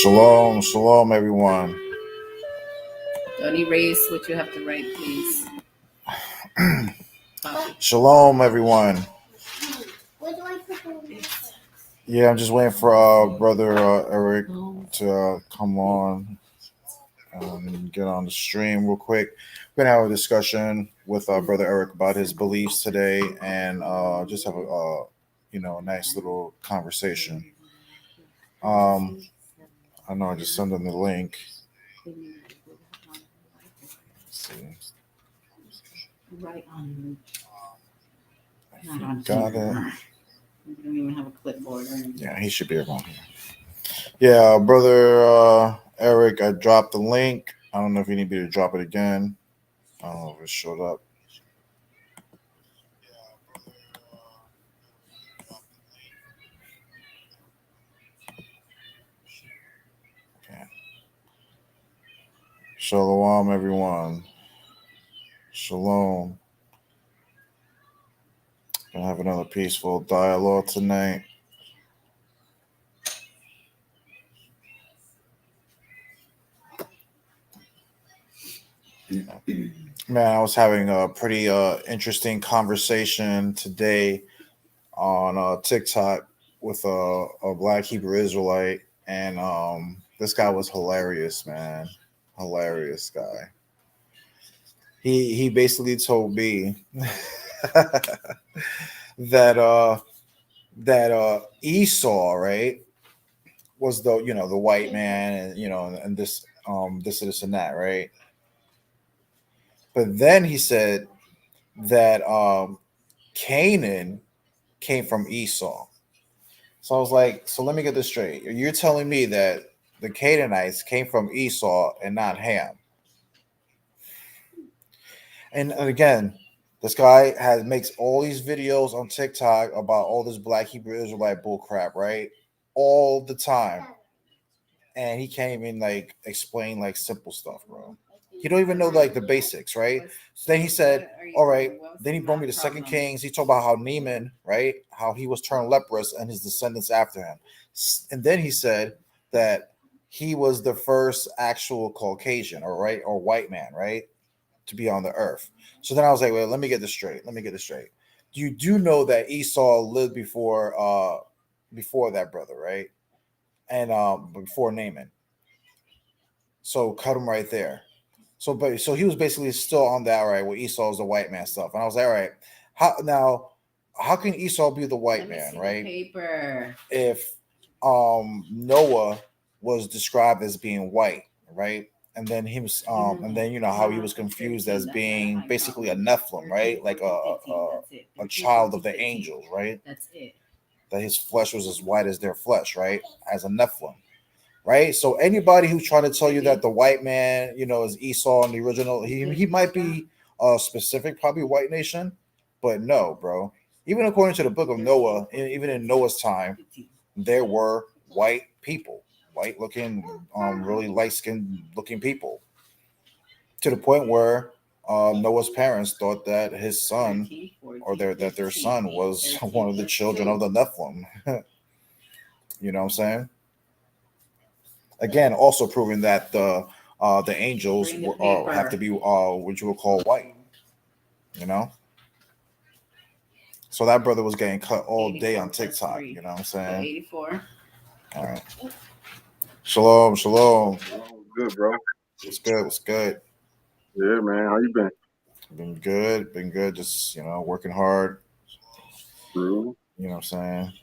Shalom, shalom, everyone. Don't erase what you have to write, please. Shalom, everyone. Yeah, I'm just waiting for brother Eric to come on and get on the stream real quick. We're gonna have a discussion with brother Eric about his beliefs today, and just have a nice little conversation. Um, I know I just sent him the link. Let's see. Right on. Got it. We don't even have a clipboard or anything. Yeah, he should be around here. Yeah, brother Eric, I dropped the link. I don't know if you need me to drop it again. I don't know if it showed up. Okay. Shalom, everyone. Shalom. Gonna have another peaceful dialogue tonight. Man, I was having a pretty interesting conversation today on TikTok with a black Hebrew Israelite, and this guy was hilarious, man. Hilarious guy. He basically told me that Esau, right, was the white man, and and this and that, right? But then he said that Canaan came from Esau. So I was like, so let me get this straight. You're telling me that the Canaanites came from Esau and not Ham? And again, this guy makes all these videos on TikTok about all this black Hebrew Israelite bull crap, right? All the time. And he can't even like explain like simple stuff, bro. He don't even know like the basics, right? So then he said, all right. Then he brought me to Second Kings. He talked about how Naaman, right? How he was turned leprous and his descendants after him. And then he said that he was the first actual Caucasian or white man, right? To be on the earth. So then I was like, well, let me get this straight. You do know that Esau lived before that brother, right? And before Naaman. So cut him right there. So he was basically still on that, right? Where Esau is the white man stuff. And I was like, all right, how can Esau be the white man, right? Paper. If Noah was described as being white, right? And then he was and then how he was confused as being basically a Nephilim, right? Like a child of the angels, right? That's it. That his flesh was as white as their flesh, right? As a Nephilim. Right. So anybody who's trying to tell you that the white man, is Esau in the original, he might be a specific, probably white nation, but no, bro. Even according to the book of Noah, even in Noah's time, there were white people, white looking, really light skinned looking people, to the point where Noah's parents thought that his son that their son was one of the children of the Nephilim. You know what I'm saying? Again, also proving that the angels have to be what you would call white. You know, so that brother was getting cut all day on TikTok. You know what I'm saying? 84. All right. Shalom, shalom. Oh, good, bro. What's good? What's good? Yeah, man. How you been? Been good. Been good. Just working hard. True. You know what I'm saying?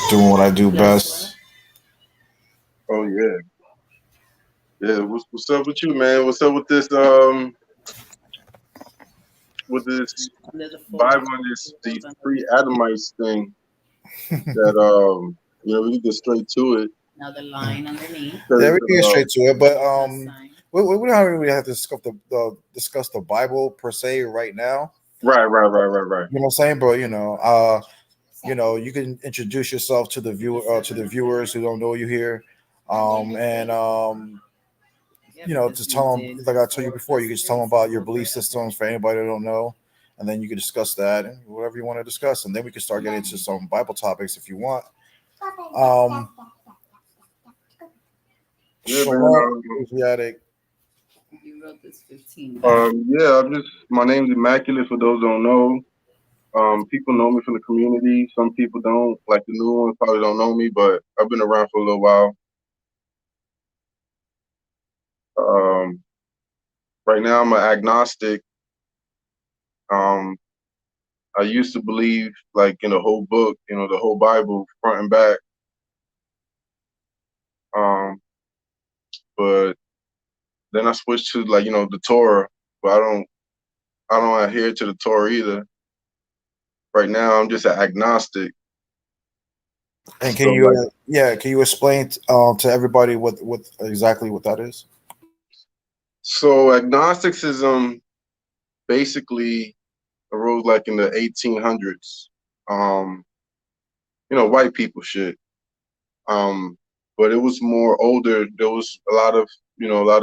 Doing what I do best. Oh yeah. Yeah. What's up with you, man? What's up with this Bible and these pre-Adamites thing that we can get straight to it. Now the line underneath. Yeah, we can get straight to it, but we don't really have to discuss the Bible per se right now. Right. You know what I'm saying? But you can introduce yourself to the viewers who don't know you here, and just tell them, like I told you before, you can just tell them about your belief systems for anybody that don't know, and then you can discuss that and whatever you want to discuss, and then we can start getting into some Bible topics if you want. Yeah, man. Shalom, Asiatic. You wrote this 15 back. Yeah, my name's Immaculate. For those who don't know, people know me from the community. Some people don't, like the new ones probably don't know me, but I've been around for a little while. Um, right now, I'm an agnostic. Um, I used to believe like in the whole book, the whole Bible, front and back. Um, but then I switched to like the Torah, but I don't adhere to the Torah either. Right now, I'm just an agnostic. And So like, can you explain to everybody what exactly what that is? so agnosticism basically arose like in the 1800s. Um, white people shit. Um, but it was more older. There was a lot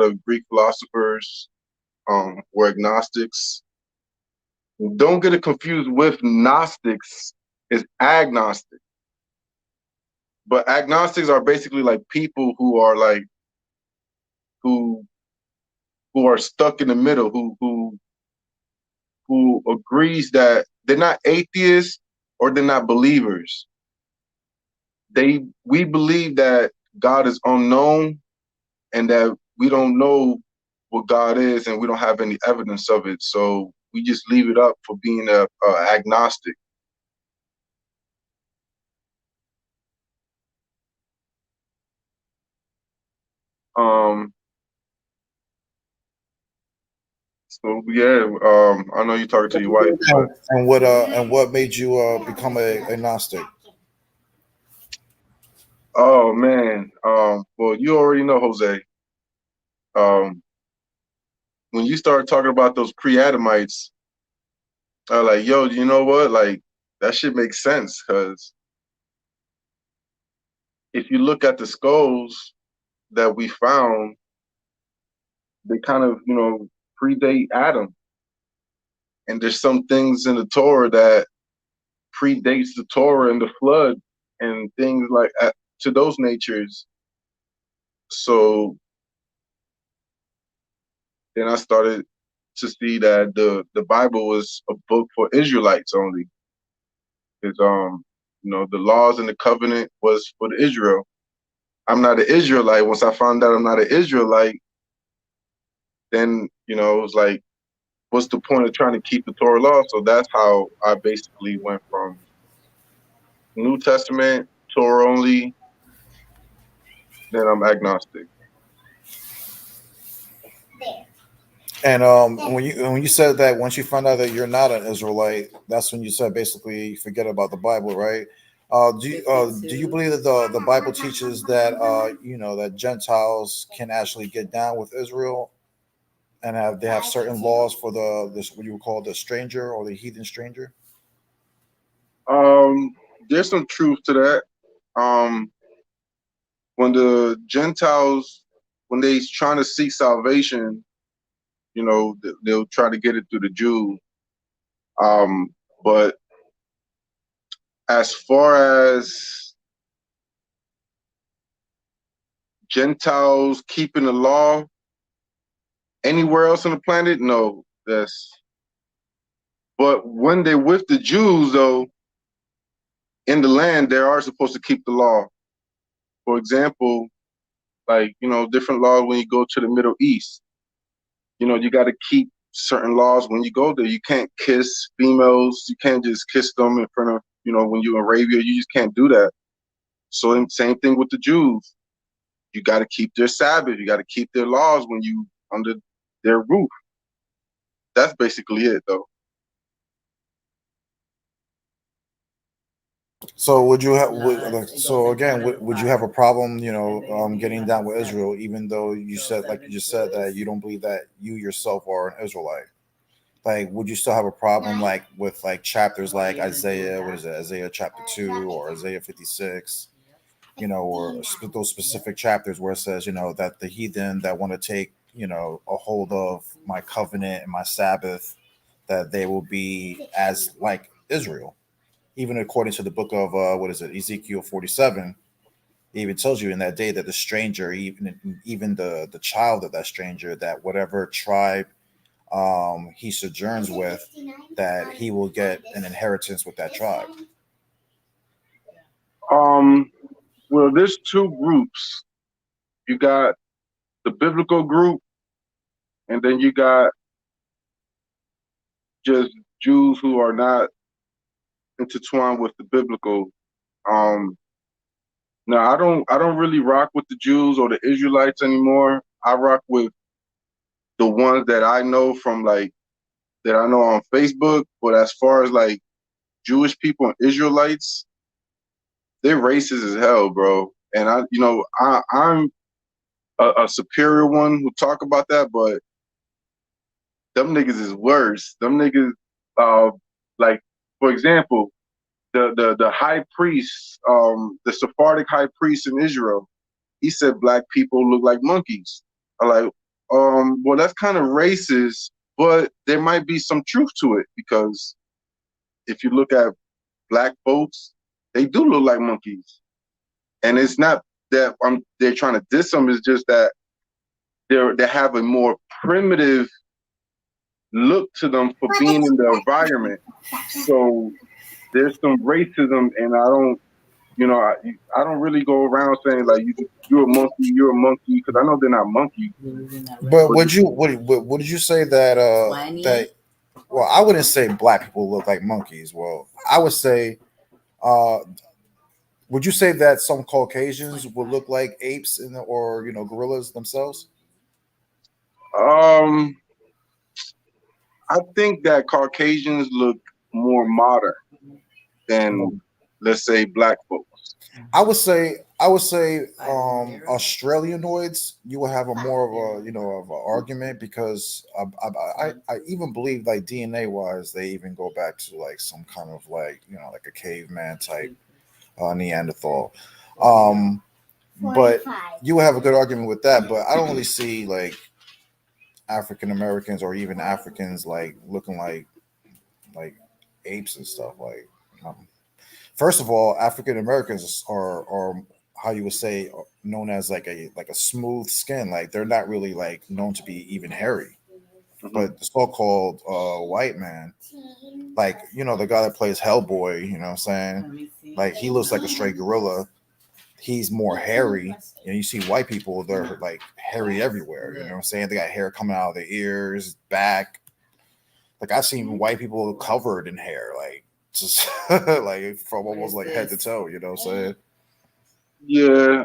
of Greek philosophers were agnostics. Don't get it confused with Gnostics. It's agnostic. But agnostics are basically like people who are like who who are stuck in the middle, who agrees that they're not atheists or they're not believers. We believe that God is unknown and that we don't know what God is and we don't have any evidence of it. So we just leave it up for being a agnostic. Um, so yeah, I know you're talking to your wife, but And what made you become a Gnostic? oh man, well you already know Jose. Um, when you start talking about those pre-Adamites, I was like, yo, you know what? Like that shit makes sense because if you look at the skulls that we found, they kind of, predate Adam. And there's some things in the Torah that predates the Torah and the flood and things like to those natures. So then I started to see that the Bible was a book for Israelites only. Because the laws and the covenant was for the Israel. I'm not an Israelite. Once I found out I'm not an Israelite, then it was like, what's the point of trying to keep the Torah law? So that's how I basically went from New Testament, Torah only, then I'm agnostic. And when you said that once you found out that you're not an Israelite, that's when you said basically forget about the Bible, right? Do you believe that the Bible teaches that that Gentiles can actually get down with Israel and they have certain laws for this what you would call the stranger or the heathen stranger? There's some truth to that. Um, when the Gentiles, when they trying to seek salvation, they'll try to get it through the Jew. But as far as Gentiles keeping the law anywhere else on the planet, no. But when they're with the Jews, though, in the land, they are supposed to keep the law. For example, like, different laws when you go to the Middle East. You got to keep certain laws when you go there. You can't kiss females. You can't just kiss them in front of, when you're in Arabia. You just can't do that. So same thing with the Jews. You got to keep their Sabbath. You got to keep their laws when you under their roof. That's basically it, though. So would you have so again would you have a problem getting down with Israel even though you said like you just said that you don't believe that you yourself are an Israelite? Like would you still have a problem like with like chapters like Isaiah, what is it, Isaiah chapter 2 or Isaiah 56, or those specific chapters where it says that the heathen that want to take a hold of my covenant and my Sabbath, that they will be as like Israel, even according to the book of what is it, Ezekiel 47, It even tells you in that day that the stranger, even the child of that stranger, that whatever tribe he sojourns with, that he will get an inheritance with that tribe. Um, well, there's two groups. You got the biblical group, and then you got just Jews who are not intertwined with the biblical. Um, Now I don't really rock with the Jews or the Israelites anymore. I rock with the ones that I know from like that I know on Facebook. But as far as like Jewish people and Israelites, they're racist as hell, bro. And I'm a superior one who talk about that, but them niggas is worse. Them niggas, uh, like for example, the high priest, the Sephardic high priest in Israel, he said black people look like monkeys. I like, well, that's kind of racist, but there might be some truth to it because if you look at black folks, they do look like monkeys, and it's not that they're trying to diss them. It's just that they have a more primitive look to them for being in the environment. So there's some racism, and I don't really go around saying like you're a monkey, because I know they're not monkeys. But But what did you say that that well, I wouldn't say black people look like monkeys. Well, I would say uh would you say that some Caucasians would look like apes or gorillas themselves? um, I think that Caucasians look more modern than, let's say, black folks. I would say Australianoids, you will have a more of a of an argument because I even believe like DNA wise they even go back to like some kind of like like a caveman type Neanderthal. Um, but you would have a good argument with that. But I don't really see like African Americans or even Africans like looking like apes and stuff. Like, um, first of all, African Americans are how you would say known as like a smooth skin. Like they're not really like known to be even hairy. Hmm. But the so-called white man, like the guy that plays Hellboy, what I'm saying, like he looks like a straight gorilla. He's more hairy. You see white people, they're like hairy everywhere. You know what I'm saying? They got hair coming out of their ears, back. Like I've seen white people covered in hair, like just like from almost like head to toe. You know what I'm saying? Yeah.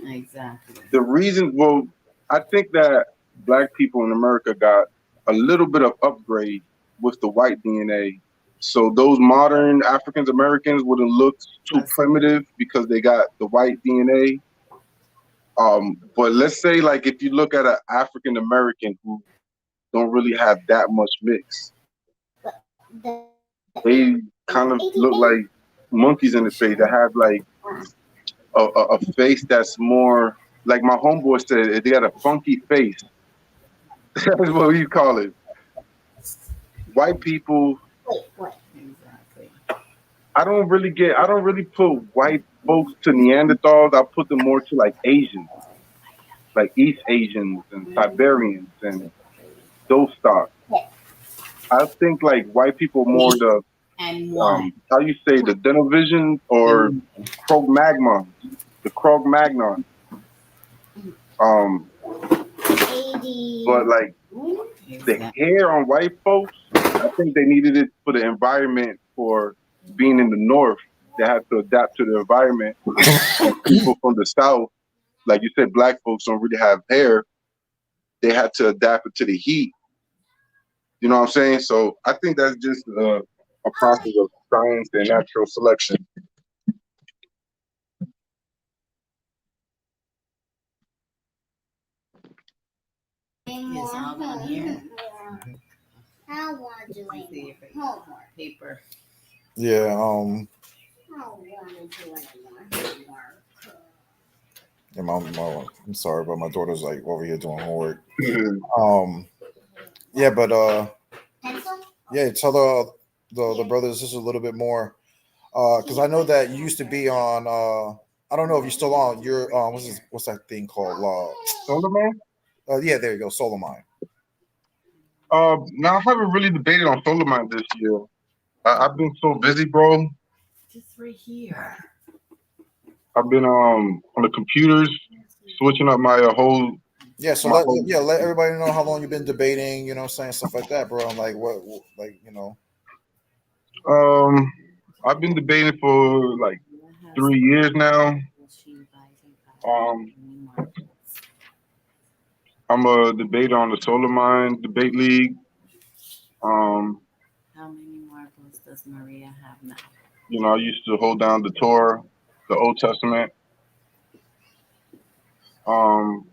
Exactly. The reason, well, I think that black people in America got a little bit of upgrade with the white DNA. So those modern African Americans wouldn't look too primitive because they got the white DNA. But let's say like if you look at an African American who don't really have that much mix, they kind of look like monkeys in the face. They have like a face that's more like my homeboy said. They got a funky face. That's what we call it. White people. Exactly. I don't really put white folks to Neanderthals. I put them more to like Asians, like East Asians and Siberians and those stock. I think like white people more the And one. how you say the Denovision or Cro-Magnon, the Cro-Magnon. Um, but like the Exactly. hair on white folks, I think they needed it for the environment for being in the north. They had to adapt to the environment. And people from the south, like you said, black folks don't really have hair. They had to adapt it to the heat. You know what I'm saying? So I think that's just a process of science and natural selection. Yes, all down here. Let's see if paper. Yeah. Yeah, I'm sorry, but my daughter's like over here doing homework. Um. Yeah, but yeah, tell the brothers just a little bit more. Because I know that you used to be on. I don't know if you're still on. You're what's that thing called? Solar Man? Yeah, there you go, Solar Mine. Now I haven't really debated on Solar Man this year. I've been so busy, bro. Just right here. I've been on the computers, switching up my whole Yeah, so my whole. let everybody know how long you've been debating. You know, what I'm saying stuff like that, bro. I'm like, like you know. Um, I've been debating for like 3 years now. Um, I'm a debater on the Solar Mine Debate League. Um, How many marbles does Maria have now? I used to hold down the Torah, the Old Testament. Um,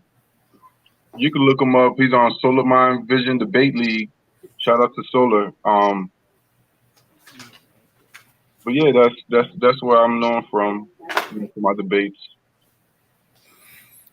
you can look him up. He's on Solar Mine Vision Debate League. Shout out to Solar. But yeah, that's where I'm known from, for my debates.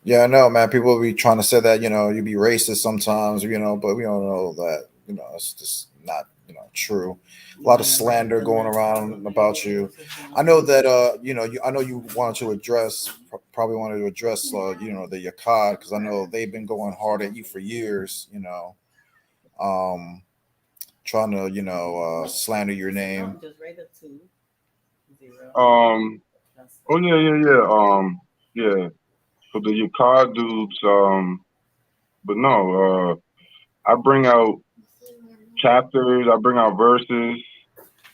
Yeah, I know, man. People be trying to say that you be racist sometimes, but we don't know that it's just not true. A lot of slander going around about you. I know that I know you wanted to address probably wanted to address the Yakad because I know they've been going hard at you for years. Um, trying to slander your name. Just write a 2, 0. Oh yeah. Yeah. For the Yakar dudes. But no. I bring out chapters. I bring out verses,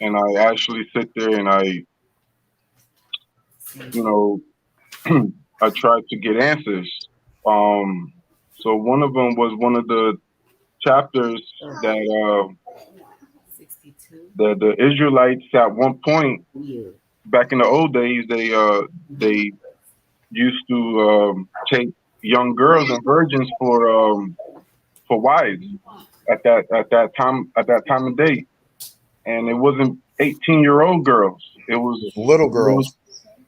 and I actually sit there and you know, I try to get answers. So one of them was one of the chapters that 62. the Israelites at one point back in the old days they used to take young girls and virgins for wives at that time of day, and it wasn't 18-year-old girls. It was Little it was girls.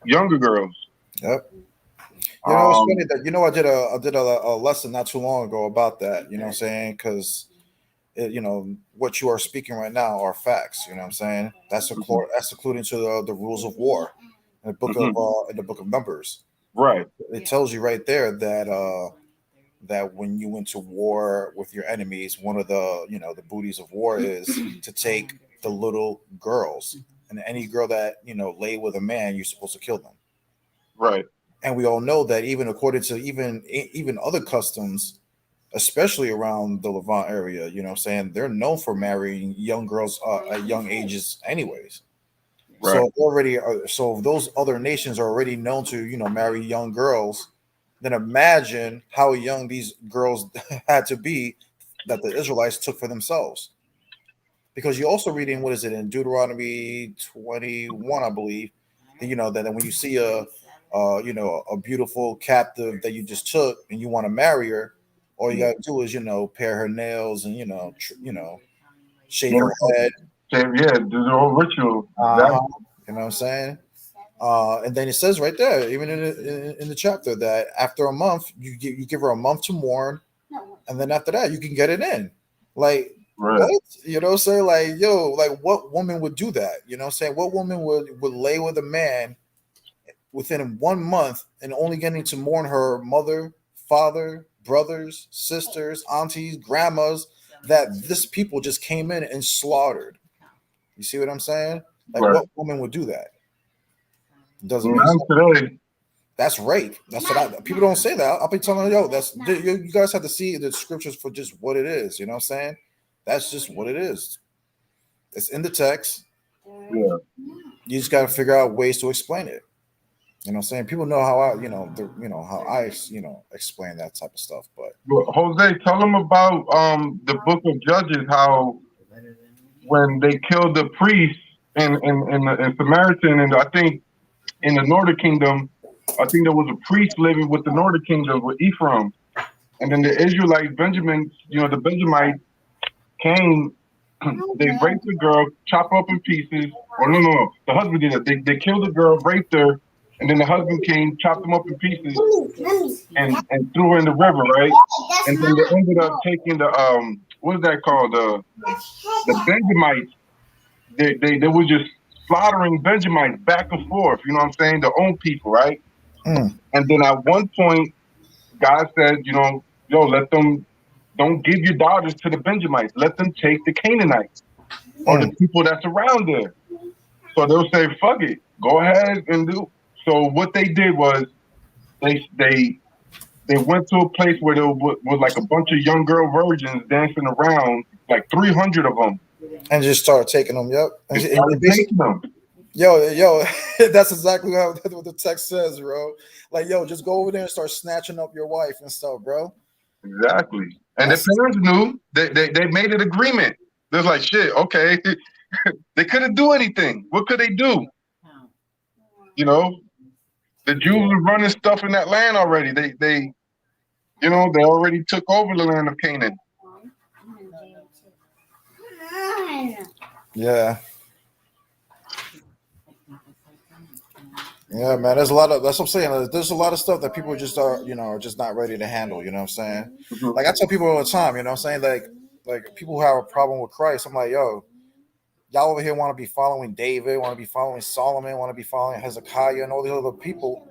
younger girls. Yep. It's funny Um, that I did a lesson not too long ago about that. You know what I'm saying? Because what you are speaking right now are facts. You know what I'm saying? mhm, That's including to the rules of war mhm, in the book of Numbers. right, It tells you right there that when you went to war with your enemies, one of the booties of war is to take the little girls, and any girl that lay with a man, you're supposed to kill them. right, And we all know that even according to even other customs, especially around the Levant area, what I'm saying, they're known for marrying young girls at young ages anyways. right, So if those other nations are already known to marry young girls, then imagine how young these girls had to be that the Israelites took for themselves. Because you also read in, what is it, in Deuteronomy 21, I believe, that that when you see a beautiful captive that you just took and you want to marry her, all you got to do is pare her nails and shave yeah, her head. yeah, do the whole ritual. Uh-huh. You know what I'm saying? And then it says right there, even in the chapter, that after a month, you give her a month to mourn, and then after that, you can get it in. Like, Right, what? You know what I'm saying? Like, yo, like, what woman would do that? You know what I'm saying? What woman would lay with a man within 1 month and only getting to mourn her mother, father, brothers, sisters, aunties, grandmas that this people just came in and slaughtered? You see what I'm saying? Like, right. what woman would do that? Doesn't make None sense. today. That's rape. That's what people don't say that. I'll be telling you, yo, you guys have to see the scriptures for just what it is. You know what I'm saying? That's just what it is. It's in the text. Yeah. You just got to figure out ways to explain it. You know what I'm saying? People know how how I, explain that type of stuff. But But Jose, tell them about the Book of Judges. How when they killed the priest in Samaritan, and I think in the Northern Kingdom, I think there was a priest living with the Northern Kingdom with Ephraim, and then the Israelite Benjamin, the Benjamites came. They raped the girl, chopped her up in pieces. Or no, the husband did it. They killed the girl, raped her, and then the husband came, chopped them up in pieces, and threw her in the river, right? And then they ended up taking the what is that called? The Benjamites. They were just slaughtering Benjamites back and forth. You know what I'm saying? Their own people, right? Mm. And then at one point, God said, you know, yo, let them. Don't give your daughters to the Benjamites. Let them take the Canaanites or the people that's around there. So they'll say, fuck it, go ahead and do. So what they did was they went to a place where there was like a bunch of young girl virgins dancing around, like 300 of them. And just start taking them. Yep. They started taking them. Yo, that's exactly what the text says, bro. Like, yo, just go over there and start snatching up your wife and stuff, bro. Exactly. And the parents knew. They made an agreement. They're like, shit, okay. They couldn't do anything. What could they do? You know, the Jews were running stuff in that land already. They already took over the land of Canaan. Yeah. Yeah, man. That's what I'm saying. There's a lot of stuff that people just are just not ready to handle. You know what I'm saying? Mm-hmm. Like I tell people all the time, you know what I'm saying? Like people who have a problem with Christ, I'm like, yo, y'all over here want to be following David, want to be following Solomon, want to be following Hezekiah and all these other people.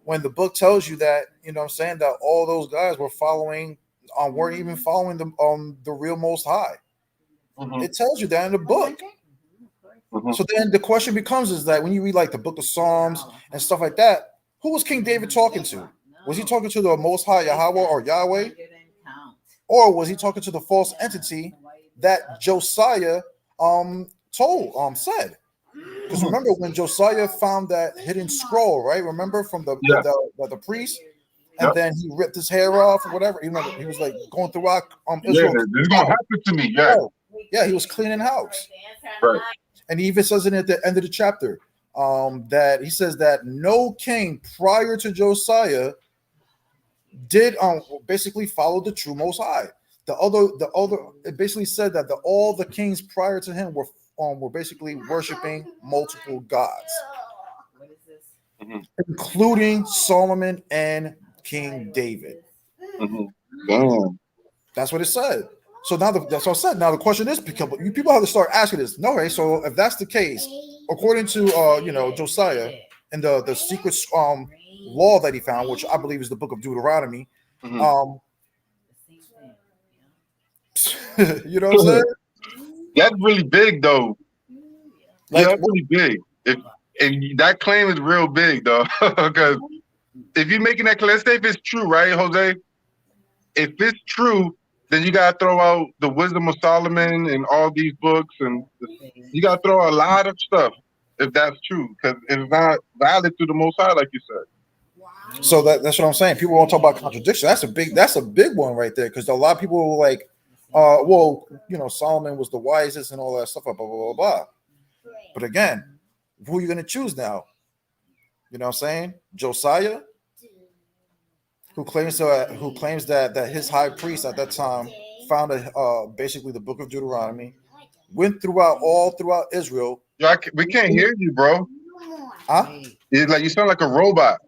When the book tells you that, you know what I'm saying, that all those guys were weren't even following the real Most High. Mm-hmm. It tells you that in the book. Mm-hmm. So then the question becomes is that when you read like the book of Psalms and stuff like that, who was King David talking to? Was he talking to the Most High Yahweh or Yahweh? Or was he talking to the false entity that Josiah said? Because remember when Josiah found that hidden scroll, right? Remember from the priest, and then he ripped his hair off or whatever. You know, he was like going throughout Israel. Yeah, this is gonna happen to me. Yeah. Yeah, he was cleaning house. Right. And he even says it at the end of the chapter that he says that no king prior to Josiah did basically follow the true Most High. The other it basically said that all the kings prior to him were basically worshiping multiple gods, Mm-hmm. including Solomon and King David. Mm-hmm. Damn. That's what it said. So now that's what I said. Now the question is, you people have to start asking this. No, right? So if that's the case, according to Josiah and the secret law that he found, which I believe is the book of Deuteronomy, Mm-hmm. you know what I'm saying? That's really big, though. Like, yeah, that's really big. If that claim is real big, though, because if you're making that claim, let's say if it's true, right, Jose? If it's true, then you gotta throw out the Wisdom of Solomon and all these books, and you gotta throw out a lot of stuff if that's true, because it's not valid to the Most High, like you said. So that's what I'm saying. People won't talk about contradiction. That's a big one right there, because a lot of people were like, well, Solomon was the wisest and all that stuff, blah blah blah blah. But again, who are you gonna choose now? You know what I'm saying? Josiah, who claims that his high priest at that time found basically the book of Deuteronomy, went all throughout Israel. Yo, we can't hear you, bro. Huh? It's like you sound like a robot.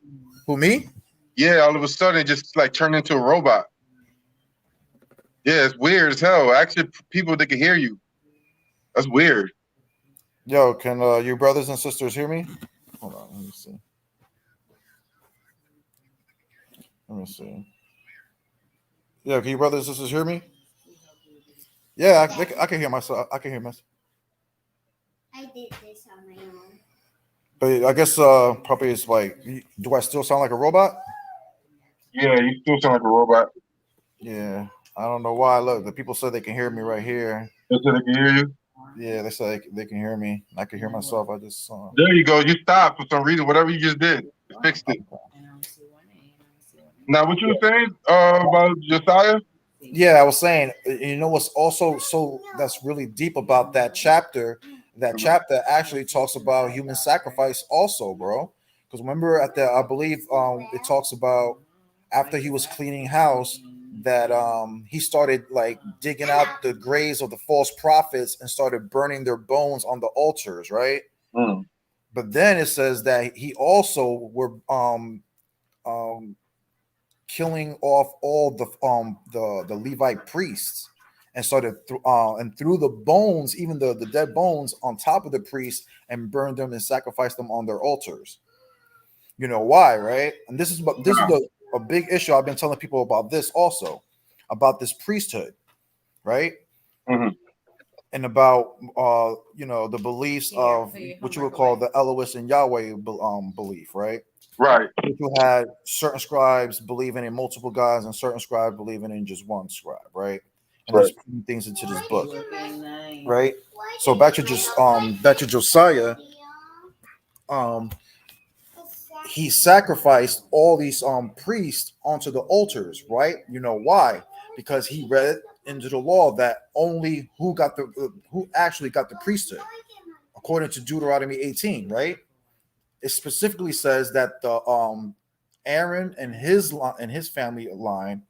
Who, me? Yeah, all of a sudden it just like turned into a robot. Yeah, it's weird as hell. Actually, people that can hear you. That's weird. Yo, can you brothers and sisters hear me? Hold on, let me see. Yeah, can you brothers and sisters hear me? Yeah, I can hear myself. I can hear myself. I did this on my own. But I guess probably it's like, do I still sound like a robot? Yeah, you still sound like a robot. Yeah, I don't know why. Look, the people said they can hear me right here. They said they can hear you? Yeah, they said they can hear me. I can hear myself. I just There you go. You stopped for some reason. Whatever you just did, you fixed it. Now, what you were saying about Josiah? Yeah, I was saying, you know what's also so that's really deep about that chapter? That chapter actually talks about human sacrifice also, bro. Because remember I believe it talks about after he was cleaning house that he started like digging out the graves of the false prophets and started burning their bones on the altars, right? Mm. But then it says that he also were killing off all the Levite priests and started and threw the bones, even the dead bones, on top of the priest and burned them and sacrificed them on their altars. You know why, right? And this is a big issue. I've been telling people about this also, about this priesthood, right? Mhm. And about the beliefs of what you would call the Elohist and Yahweh belief, right? Right. You had certain scribes believing in multiple gods and certain scribes believing in just one scribe, right? And Right. there's putting things into this book, right? So back to Josiah, he sacrificed all these priests onto the altars, right? You know why? Because he read into the law that only who actually got the priesthood, according to Deuteronomy 18, right? It specifically says that the Aaron and his family line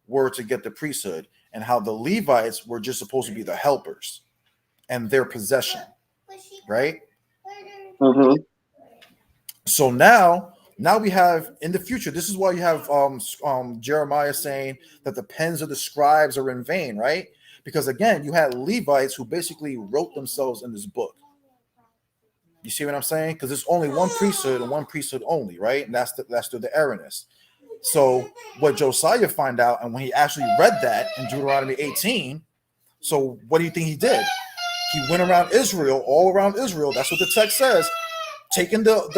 were to get the priesthood, and how the Levites were just supposed to be the helpers and their possession, right? Mhm. So now we have in the future. This is why you have Jeremiah saying that the pens of the scribes are in vain, right? Because again, you had Levites who basically wrote themselves in this book. You see what I'm saying? Because there's only one priesthood and one priesthood only, right? And that's through the Aaronists. So what Josiah find out, and when he actually read that in Deuteronomy 18, so what do you think he did? He went around Israel, all around Israel. That's what the text says. Taking those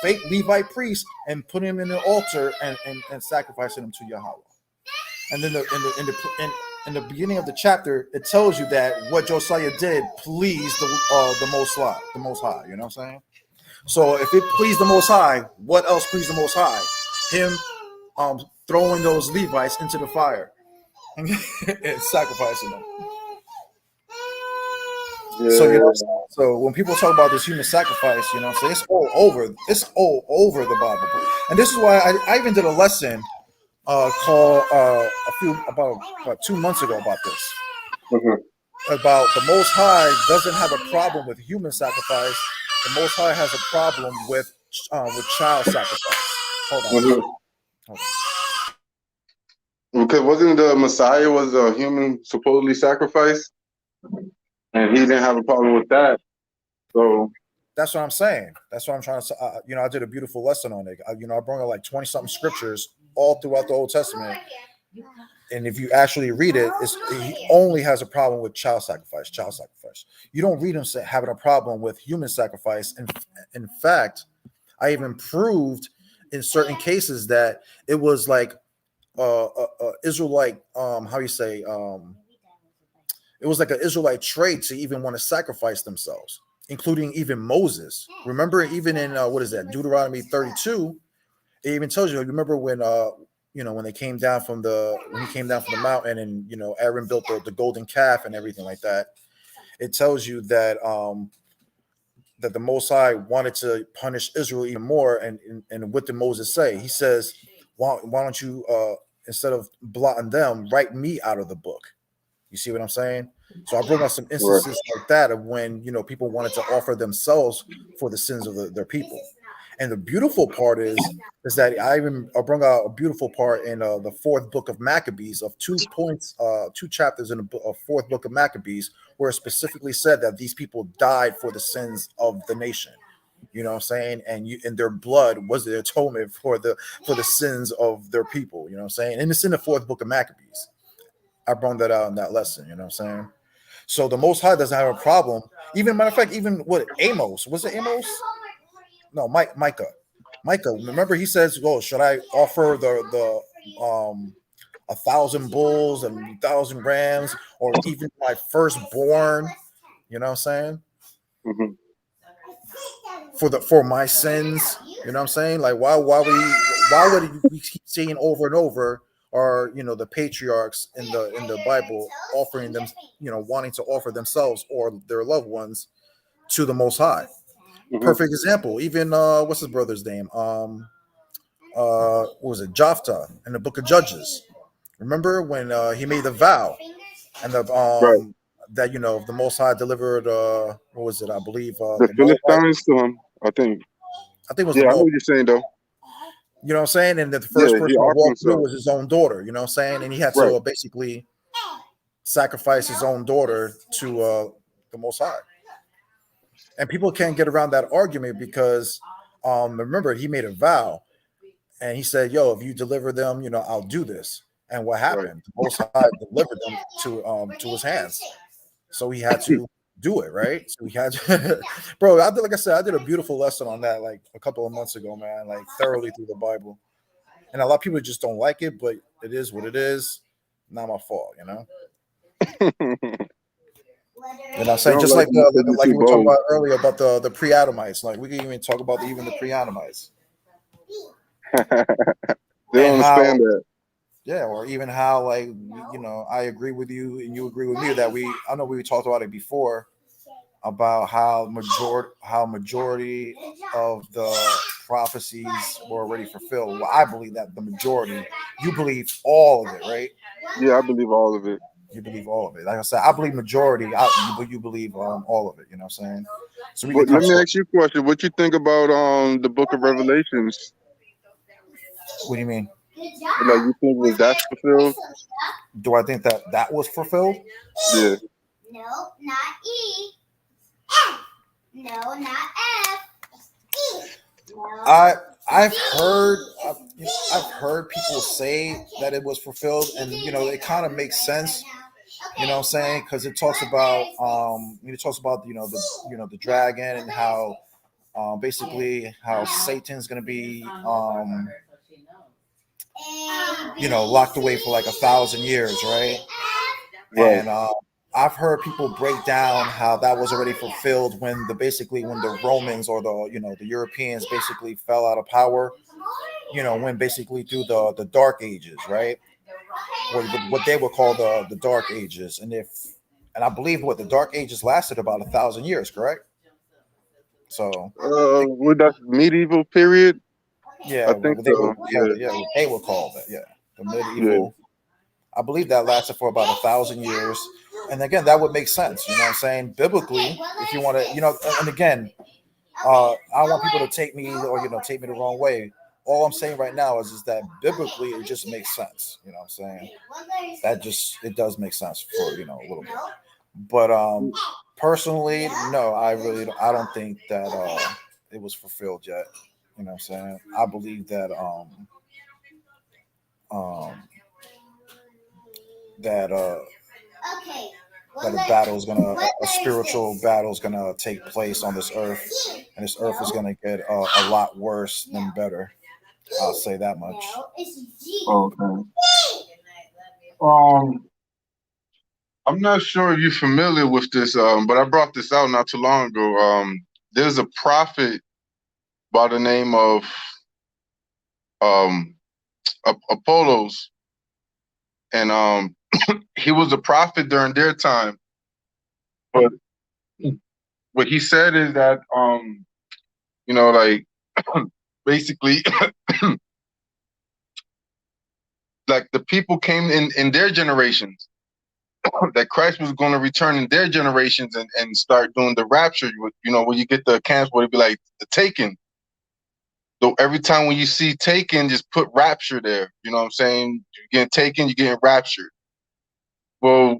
fake Levite priests and putting them in the altar and sacrificing them to Yahweh. And then in the beginning of the chapter, it tells you that what Josiah did pleased the Most High. The Most High. You know what I'm saying? So if it pleased the Most High, what else pleased the Most High? Him throwing those Levites into the fire and sacrificing them. Yeah. So when people talk about this human sacrifice, so it's all over. It's all over the Bible, and this is why I even did a lesson called about 2 months ago about this. Mhm. About the Most High doesn't have a problem with human sacrifice. The Most High has a problem with child sacrifice. Hold on. Mhm. Hold Because wasn't the Messiah was a human supposedly sacrifice, and he didn't have a problem with that. So That's what I'm saying. That's what I'm trying to say. I did a beautiful lesson on it. I brought out like 20 something scriptures all throughout the Old Testament. And if you actually read it, he only has a problem with child sacrifice. You don't read him having a problem with human sacrifice. And in fact, I even proved in certain cases that it was like Israelite, how you say, it was like an Israelite trait to even want to sacrifice themselves, including even Moses. Remember, even in Deuteronomy 32, it even tells you. Remember when when he came down from the mountain, and Aaron built the golden calf and everything like that. It tells you that that the Most High wanted to punish Israel even more, and what did Moses say? He says, why don't you instead of blotting them, write me out of the book? You see what I'm saying? So I brought up some instances like that of when people wanted to offer themselves for the sins of their people. And the beautiful part is that I brought out a beautiful part in the fourth book of Maccabees of 2 points, 2 chapters in the fourth book of Maccabees, where it specifically said that these people died for the sins of the nation. You know what I'm saying? And their blood was the atonement for the sins of their people. You know what I'm saying? And it's in the fourth book of Maccabees. I brought that out in that lesson. You know what I'm saying? So the Most High doesn't have a problem. Even matter of fact, even what Amos, was it Amos? No, Micah. Remember, he says, "Oh, should I offer the 1,000 bulls and 1,000 rams, or even my firstborn?" You know what I'm saying? mhm. For my sins. You know what I'm saying? Like why would we keep seeing over and over, or the patriarchs in the Bible offering them, wanting to offer themselves or their loved ones to the Most High? Mhm. Perfect example. Even what's his brother's name? What was it? Jephthah in the Book of Judges. Remember when he made the vow, and the Right. that the Most High delivered what was it? I believe The the Moabite. Philistines to him, I think. I think it was Yeah, the I know Moabite. what you're saying though. You know what I'm saying? And that the Yeah, first he person to offered walk through himself. was his own daughter. You know what I'm saying? And he had Right. to basically sacrifice his own daughter to the Most High. And people can't get around that argument because remember, he made a vow and he said, "Yo, if you deliver them, I'll do this." And what Right. happened? The Most High delivered them to his hands, so he had to do it, right? So he had to, bro. Like I said, I did a beautiful lesson on that like a couple of months ago, man. Like thoroughly through the Bible, and a lot of people just don't like it, but it is what it is. Not my fault, And I'm They saying don't just like like it because you're like too we were talking bold. about earlier about the pre-Adamites. Like we can even talk about even the pre-Adamites They don't and how, understand that. yeah, or even how like I agree with you and you agree with me that I know we talked about it before about how majority of the prophecies were already fulfilled. Well, I believe that the majority. You believe all of it, right? Yeah, I believe all of it. You believe all of it. Like I said, I believe majority, but you believe all of it. You know what I'm saying? So we can But come let me short. ask you a question. What you think about the Book of Revelations? What do you mean? Like, you think was that fulfilled? Do I think that was fulfilled? Yeah. No, not E. F. No, not F. E. No. I've heard people say that it was fulfilled, and it kind of makes sense. You know what I'm saying? Because it talks about the dragon and how basically how Satan's gonna be locked away for like 1,000 years, right? Right. And I've heard people break down how that was already fulfilled when the Romans or the Europeans basically fell out of power. When basically through the Dark Ages, right? What they would call the Dark Ages, and I believe what the Dark Ages lasted about 1,000 years, correct? So With that medieval period, yeah, I think what they would so. call Yeah. it, yeah, what they would call that, yeah, the Yeah. medieval. I believe that lasted for about 1,000 years, and again, that would make sense. You know what I'm saying? Biblically, if you want to, and again, I don't want people to take me or take me the wrong way. All I'm saying right now is that biblically it just makes sense. You know what I'm saying? It does make sense for a little bit. But personally, no, I don't think that it was fulfilled yet. You know what I'm saying? I believe that um that that a spiritual battle is gonna take place on this earth, and this earth is gonna get a lot worse than better. I'll say that much. Okay. Um, I'm not sure if you're familiar with this, but I brought this out not too long ago. There's a prophet by the name of um, Apollos, and he was a prophet during their time. But what he said is that, like basically, like the people came in their generations, that Christ was going to return in their generations and start doing the rapture. Where you get the camps where it'd be like the taken. So every time when you see taken, just put rapture there. You know what I'm saying? You're getting taken, you're getting raptured. Well,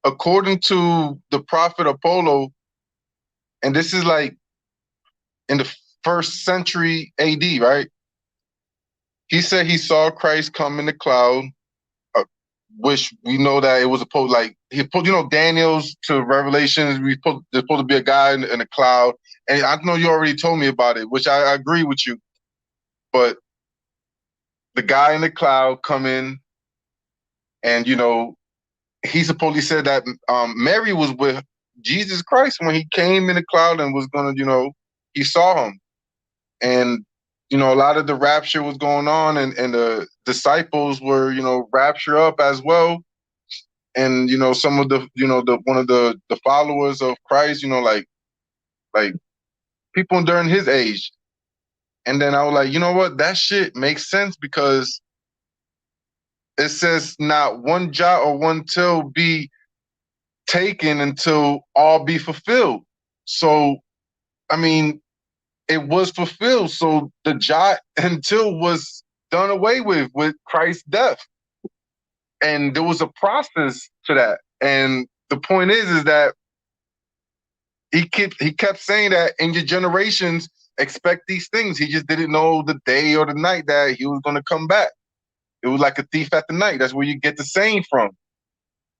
according to the prophet Apollo, and this is like in the first century AD, right? He said he saw Christ come in the cloud, which we know that it was supposed, like he put, Daniel's to Revelations. There's supposed to be a guy in a cloud, and I know you already told me about it, which I agree with you. But the guy in the cloud come in, and he supposedly said that Mary was with Jesus Christ when he came in the cloud and was gonna, he saw him, and a lot of the rapture was going on, and the disciples were, rapture up as well. And some of the the one of the followers of Christ, like people during his age. And then I was like, you know what, that shit makes sense, because it says not one jot or one tittle be taken until all be fulfilled. So I mean, it was fulfilled. So the jot and tittle was done away with Christ's death. And there was a process to that. And the point is that he kept saying that in your generations expect these things. He just didn't know the day or the night that he was going to come back. It was like a thief at the night. That's where you get the saying from.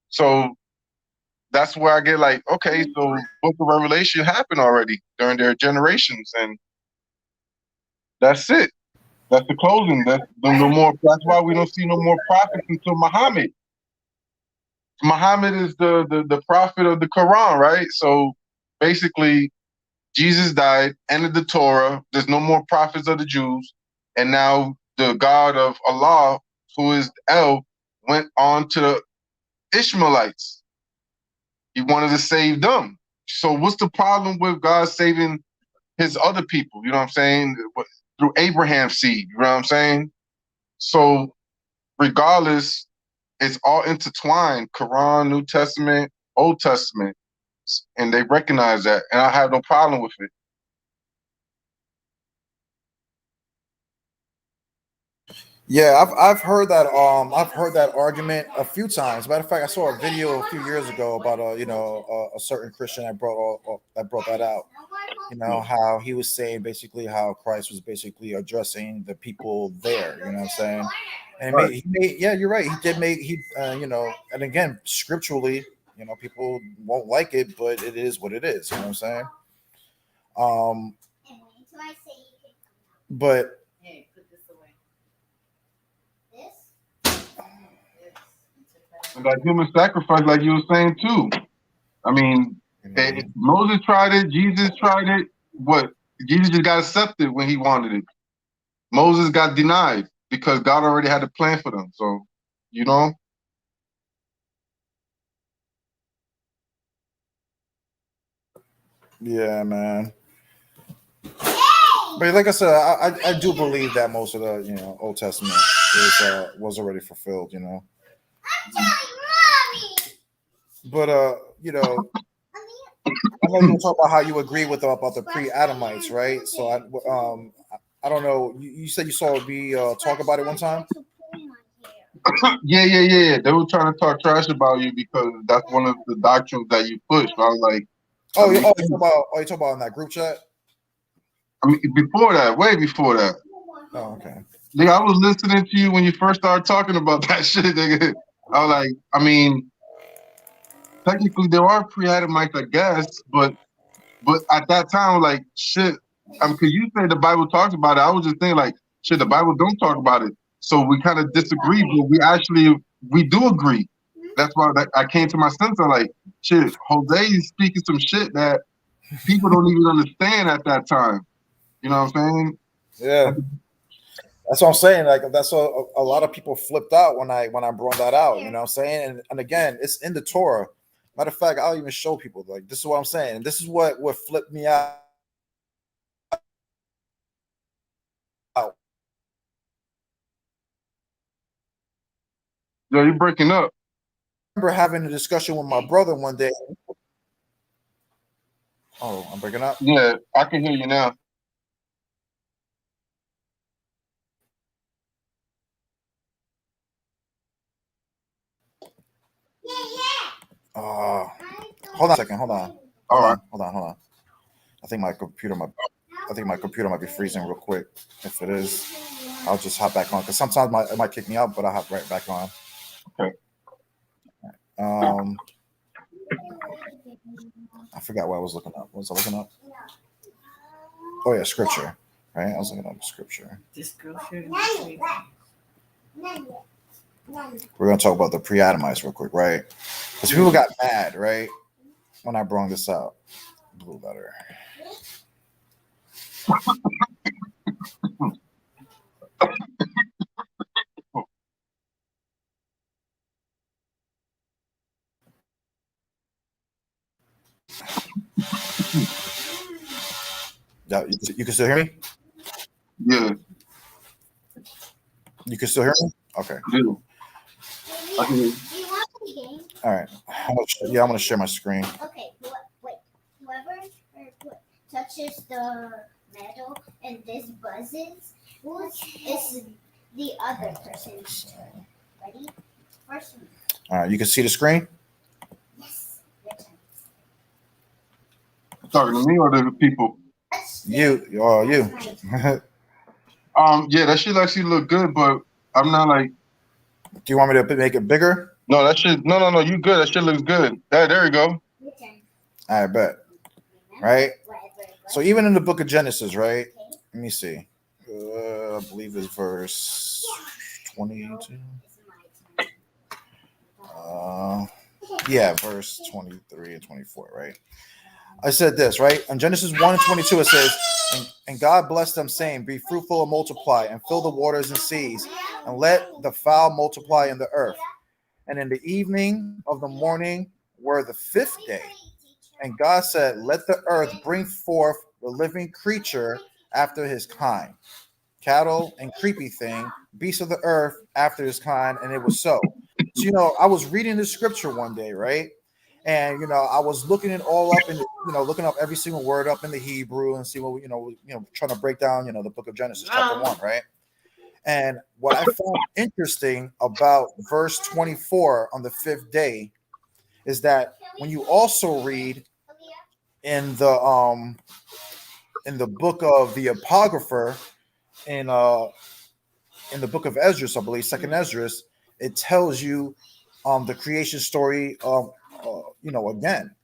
So that's where I get like, okay, so Book of Revelation happened already during their generations, and that's it. That's the closing. That's no more. That's why we don't see no more prophets until Muhammad. Muhammad is the prophet of the Quran, right? So basically, Jesus died, ended the Torah. There's no more prophets of the Jews, and now the God of Allah, who is El, went on to the Ishmaelites. He wanted to save them. So what's the problem with God saving his other people? You know what I'm saying? Through Abraham's seed. You know what I'm saying? So regardless, it's all intertwined. Quran, New Testament, Old Testament. And they recognize that. And I have no problem with it. Yeah, I've heard that argument a few times. Matter of fact, I saw a video a few years ago about a certain Christian that brought that out. You know, how he was saying basically how Christ was basically addressing the people there. You know what I'm saying? And Right. yeah, you're right. He did make and again, scripturally, people won't like it, but it is what it is. You know what I'm saying? But Hey, put this away. And that human sacrifice, like you were saying too. I mean, Moses tried it, Jesus tried it. What? Jesus just got accepted when he wanted it. Moses got denied because God already had a plan for them. So, you know. yeah, man. But like I said, I do believe that most of the Old Testament was already fulfilled. But I know you were talking about how you agree with about the pre-Adamites, right? So I don't know. You said you saw me talk about it one time. Yeah. They were trying to talk trash about you because that's one of the doctrines that you push. So I was like, you talk about in that group chat. I mean, before that, way before that. Oh, okay. Nigga, I was listening to you when you first started talking about that shit, nigga. I was like, I mean, technically there are pre-Adamites, I guess, but at that time, like, shit. Because you say the Bible talks about it, I was just thinking like, shit, the Bible don't talk about it. So we kind of disagree, but we do agree. That's why I came to my sense of like, shit, Jose is speaking some shit that people don't even understand at that time. You know what I'm saying? Yeah. That's what I'm saying. Like that's a lot of people flipped out when I brought that out. You know what I'm saying? And again, it's in the Torah. Matter of fact, I'll even show people like this is what I'm saying. And this is what flipped me out. Yo, you're breaking up. I remember having a discussion with my brother one day. Oh, I'm breaking up. Yeah, I can hear you now. Hold on a second. Hold on. All right. Hold on. I think my computer might be freezing real quick. If it is, I'll just hop back on because sometimes it might kick me out, but I'll hop right back on. Okay. I forgot what I was looking up. What was I looking up? Oh yeah, scripture. Right? I was looking up scripture. This girl shared We're gonna talk about the pre-Adamites real quick, right? Because people got mad, right, when I brought this out. Blue letter. Yeah, you can still hear me? Yeah. You can still hear me? Okay. Yeah. I can hear you. All right. I'm gonna share my screen. Okay, wait. Whoever touches the metal and this buzzes, is the other person. Ready? All right, you can see the screen. Talking to me or the people? You. Yeah, that shit actually look good, but I'm not like. Do you want me to make it bigger? No, that shit. No. You good? That shit looks good. There you go. I bet. Right. So even in the book of Genesis, right? Let me see. I believe it's verse 22. Yeah, verse 23 and 24, right? I said this, right? In Genesis 1 and 22, it says, and God blessed them, saying, be fruitful and multiply, and fill the waters and seas, and let the fowl multiply in the earth. And in the evening of the morning were the fifth day. And God said, let the earth bring forth the living creature after his kind, cattle and creepy thing, beasts of the earth after his kind, and it was so. So, I was reading the scripture one day, right? And I was looking it all up and looking up every single word up in the Hebrew and see what trying to break down the book of Genesis chapter 1, right? And what I found interesting about verse 24 on the fifth day is that when you also read in the book of the Apocrypha in the book of Esdras, I believe, second Esdras, it tells you the creation story again.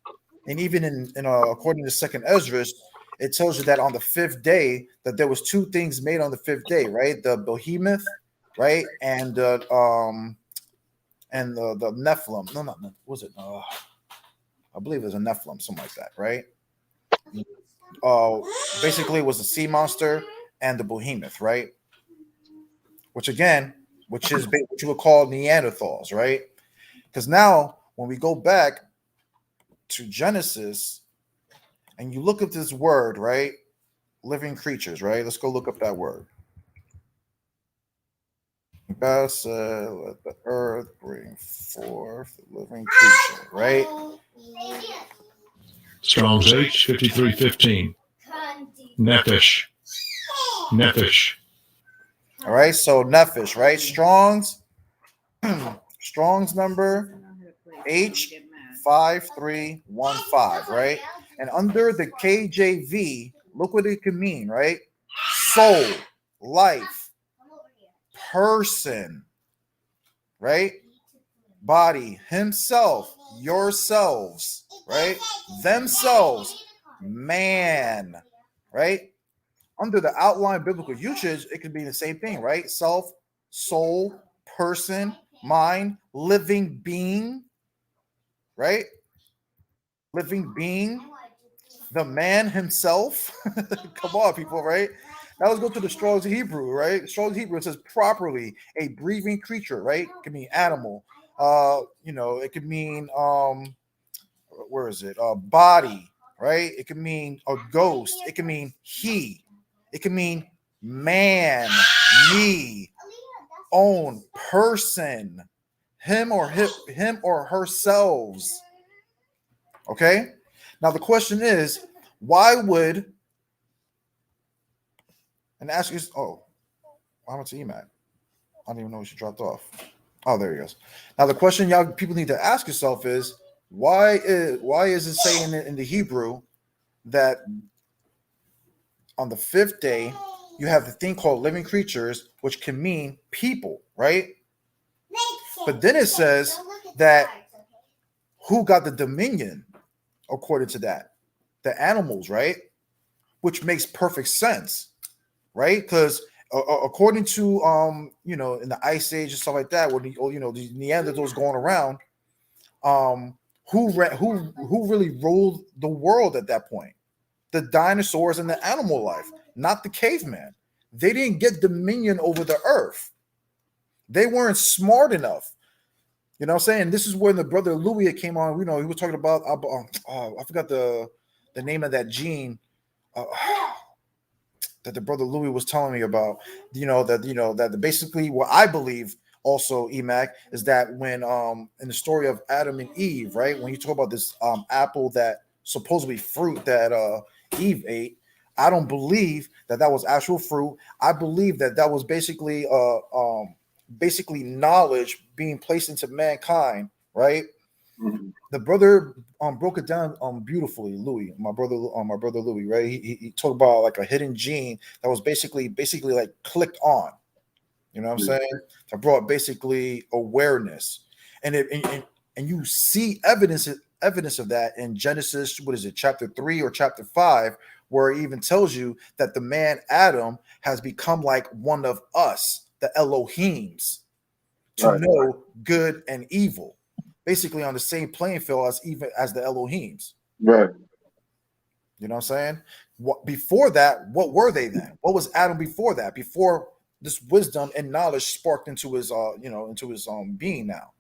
And even in according to second Esdras, it tells you that on the fifth day that there was two things made on the fifth day, right? The behemoth, right? And the Nephilim. No, what was it? I believe it was a Nephilim, something like that, right? Basically it was the sea monster and the behemoth, right? Which is what you would call Neanderthals, right? Because now when we go back to Genesis and you look at this word, right? Living creatures, right? Let's go look up that word. God said, let the earth bring forth the living creature, right? Strong's H 5315. Nephish. All right, so Nephish, right? Strong's number H5315, right? And under the KJV, look what it can mean, right? Soul, life, person, right? Body, himself, yourselves, right? Themselves, man, right? Under the outline biblical usage, it could be the same thing, right? Self, soul, person, mind, living being, right? Living being, the man himself. Come on, people, right? Now let's go to the Strong's Hebrew, right? Strong's Hebrew, it says properly a breathing creature, right? It could mean animal. It could mean where is it? Body, right? It could mean a ghost. It can mean he. It can mean man, me, own, person, him or herselves. Okay. Now the question is, why would and ask you? Oh, I went to EMAC. I don't even know she dropped off. Oh, there he goes. Now the question y'all people need to ask yourself is, why is it saying in the Hebrew that on the fifth day you have the thing called living creatures, which can mean people, right? But then it says that who got the dominion according to that? The animals, right? Which makes perfect sense, right? Because according to in the Ice Age and stuff like that, when these Neanderthals going around, who really ruled the world at that point? The dinosaurs and the animal life, not the caveman. They didn't get dominion over the earth. They weren't smart enough. You know what I'm saying? This is when the brother Louis came on. He was talking about I forgot the name of that gene that the brother Louis was telling me about. That basically what I believe also, EMAC, is that when in the story of Adam and Eve, right? When you talk about this apple, that supposedly fruit that Eve ate, I don't believe that was actual fruit. I believe that was basically basically knowledge being placed into mankind, right? Mhm. The brother broke it down beautifully. Louis, my brother Louis, right? He talked about like a hidden gene that was basically like clicked on. You know what I'm Yeah. saying? That brought basically awareness, and and you see evidence of that in Genesis. What is it, chapter 3 or chapter 5, where it even tells you that the man Adam has become like one of us, the Elohims, to Right. know good and evil, basically on the same playing field as even as the Elohims. Right. You know what I'm saying? What before that? What were they then? What was Adam before that? Before this wisdom and knowledge sparked into his, into his being now.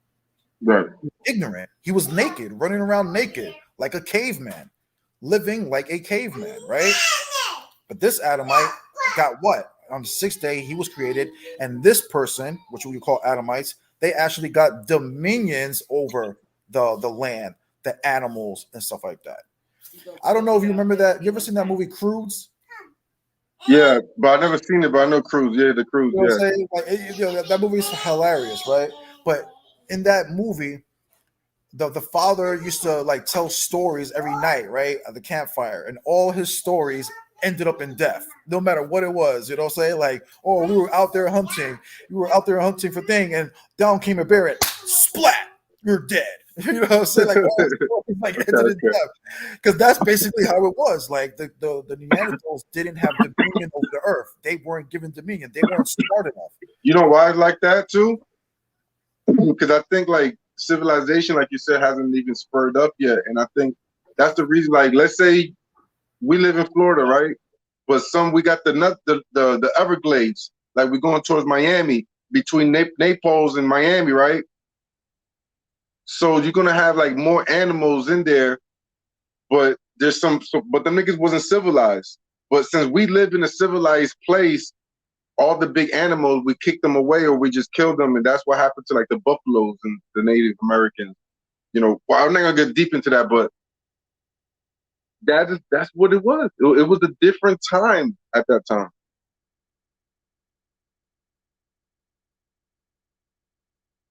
Right. Ignorant. He was naked, running around naked like a caveman, living like a caveman, right? But this Adamite got what? On the sixth day, he was created, and this person, which we call Adamites, they actually got dominions over the land, the animals, and stuff like that. I don't know if you remember that. You ever seen that movie Crudes? Yeah, but I never seen it. But I know Cruise. Yeah, the Cruise. You know what Yeah. I'm saying? Like, that movie is hilarious, right? But in that movie, the father used to like tell stories every night, right, at the campfire, and all his stories ended up in death, no matter what it was. You know what I'm saying? Like, oh, we were out there hunting for thing, and down came a bear and splat, you're dead. You know what I'm saying? Like, all his stories, like ended in Okay. death, because that's basically how it was. Like the Neanderthals didn't have dominion over the earth. They weren't given dominion. They weren't smart enough. You know why I like that too? Because I think like civilization, like you said, hasn't even spurred up yet, and I think that's the reason. Like, let's say we live in Florida, right? But we got the Everglades. Like we're going towards Miami, between Naples and Miami, right? So you're gonna have like more animals in there, but there's but the niggas wasn't civilized. But since we live in a civilized place, all the big animals, we kick them away or we just kill them, and that's what happened to like the buffaloes and the Native Americans. Well, I'm not gonna get deep into that, but that's what it was. It was a different time at that time.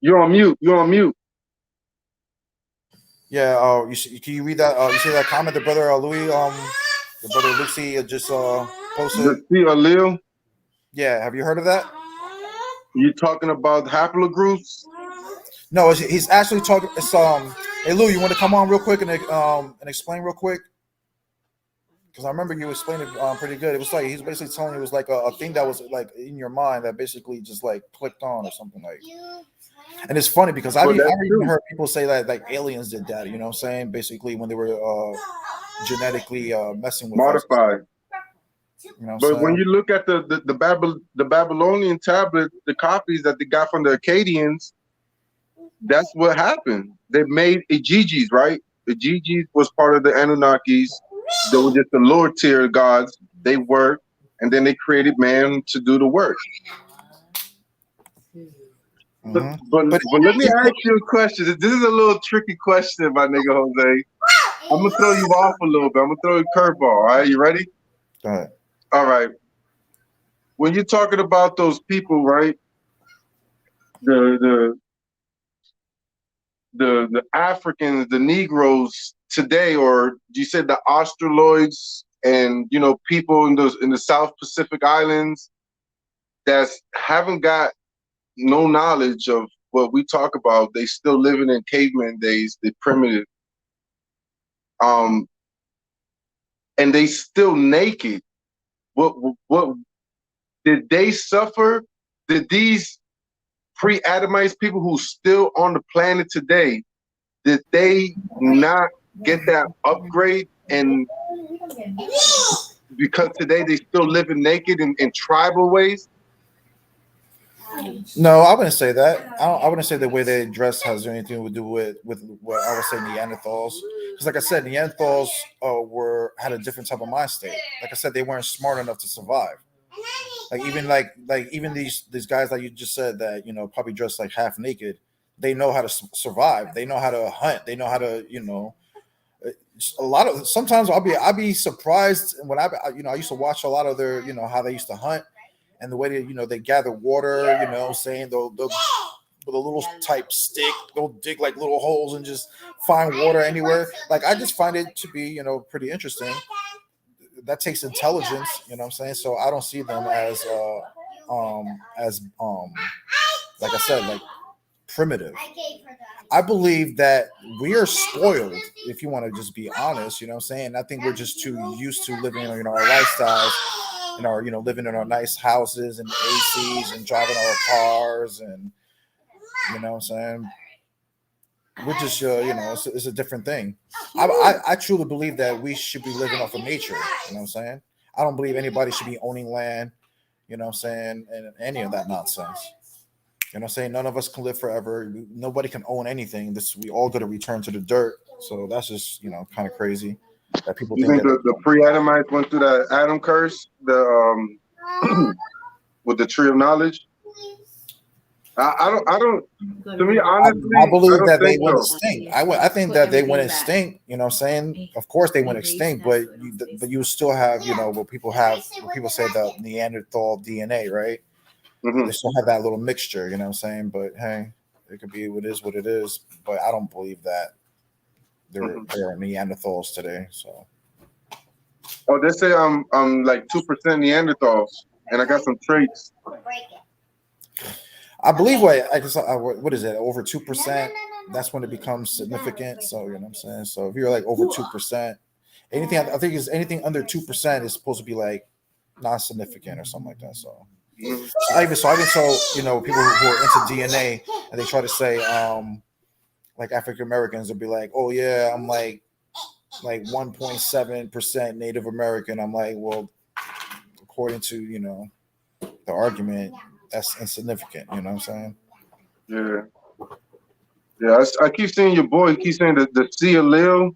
You're on mute. You're on mute. Yeah. Can you read that? You see that comment the brother Louis, the brother Lucy just posted. The see, Alil, Yeah. Have you heard of that? you talking about haplogroups? No, he's actually talking. It's Hey Lou, you want to come on real quick and explain real quick? Because I remember you explained it pretty good. It was like he's basically telling you it was like a thing that was like in your mind that basically just like clicked on or something like. And it's funny because I've Well, that's even true. heard people say that like aliens did that. You know what I'm saying? Basically when they were genetically messing with us. Modified. You know what I'm But when saying? you look at the Babylonian tablet, the copies that they got from the Akkadians, that's what happened. They made Egigis, right? Egigis was part of the Anunnakis. They were just the lower tier gods. They worked, and then they created man to do the work. But, Mhm. but, But but let me ask you a question. This is a little tricky question, my nigga Jose. I'm gonna throw you off a little bit. I'm gonna throw you a curveball. All right, you ready? go ahead. All right. When you're talking about those people, right? The the Africans, the Negroes today, or you said the Australoids, and people in the South Pacific Islands that haven't got no knowledge of what we talk about. They still living in caveman days. They primitive, and they still naked. What did they suffer? Did these pre-Adamites people who still on the planet today, did they not get that upgrade? And because today they still living naked in tribal ways? No, I wouldn't say that. I wouldn't say the way they dress has anything to do with what I would say Neanderthals. Because, like I said, Neanderthals had a different type of mind state. Like I said, they weren't smart enough to survive. Like even these guys that you just said that probably dress like half naked. They know how to survive. They know how to hunt. They know how to a lot of sometimes I'll be surprised when I used to watch a lot of their how they used to hunt. and the way they gather water, saying they'll with a little type stick, they'll dig like little holes and just find water anywhere. Like I just find it to be pretty interesting. That takes intelligence, what I'm saying. So I don't see them as like I said, like primitive. I believe that we are spoiled, if you want to just be honest, what I'm saying. I think we're just too used to living our lifestyles and our living in our nice houses and ACs and driving our cars, and what I'm saying. We're just it's a different thing. I truly believe that we should be living off of nature, what I'm saying. I don't believe anybody should be owning land, what I'm saying, and any of that nonsense. You know what I'm saying? None of us can live forever. Nobody can own anything. We all got to return to the dirt. So that's just, kind of crazy that people You think think the pre-Adamites went through that Adam curse, with the tree of knowledge? I don't. To me, honestly, I believe don't that they think went so. extinct. I think that they went extinct. You know what I'm saying? Of course they went extinct, but you still have, what people say the Neanderthal DNA, right? Mhm. They still have that little mixture, you know what I'm saying? But hey, it could be what it is. But I don't believe that there are Neanderthals today. So Oh, they say I'm like 2% Neanderthals, and I got some traits. I believe what is it? Over 2%. That's when it becomes significant. So you know what I'm saying. So if you're like over 2%, anything I think is anything under 2% is supposed to be like non-significant or something like that. So. Mhm. I even told people who are into DNA, and they try to say like African Americans, they'll be like, oh yeah, I'm like 1.7% Native American. I'm like, well, according to the argument, that's insignificant. You know what I'm saying? Yeah, yeah. I keep seeing your boy. He keeps saying the C allele.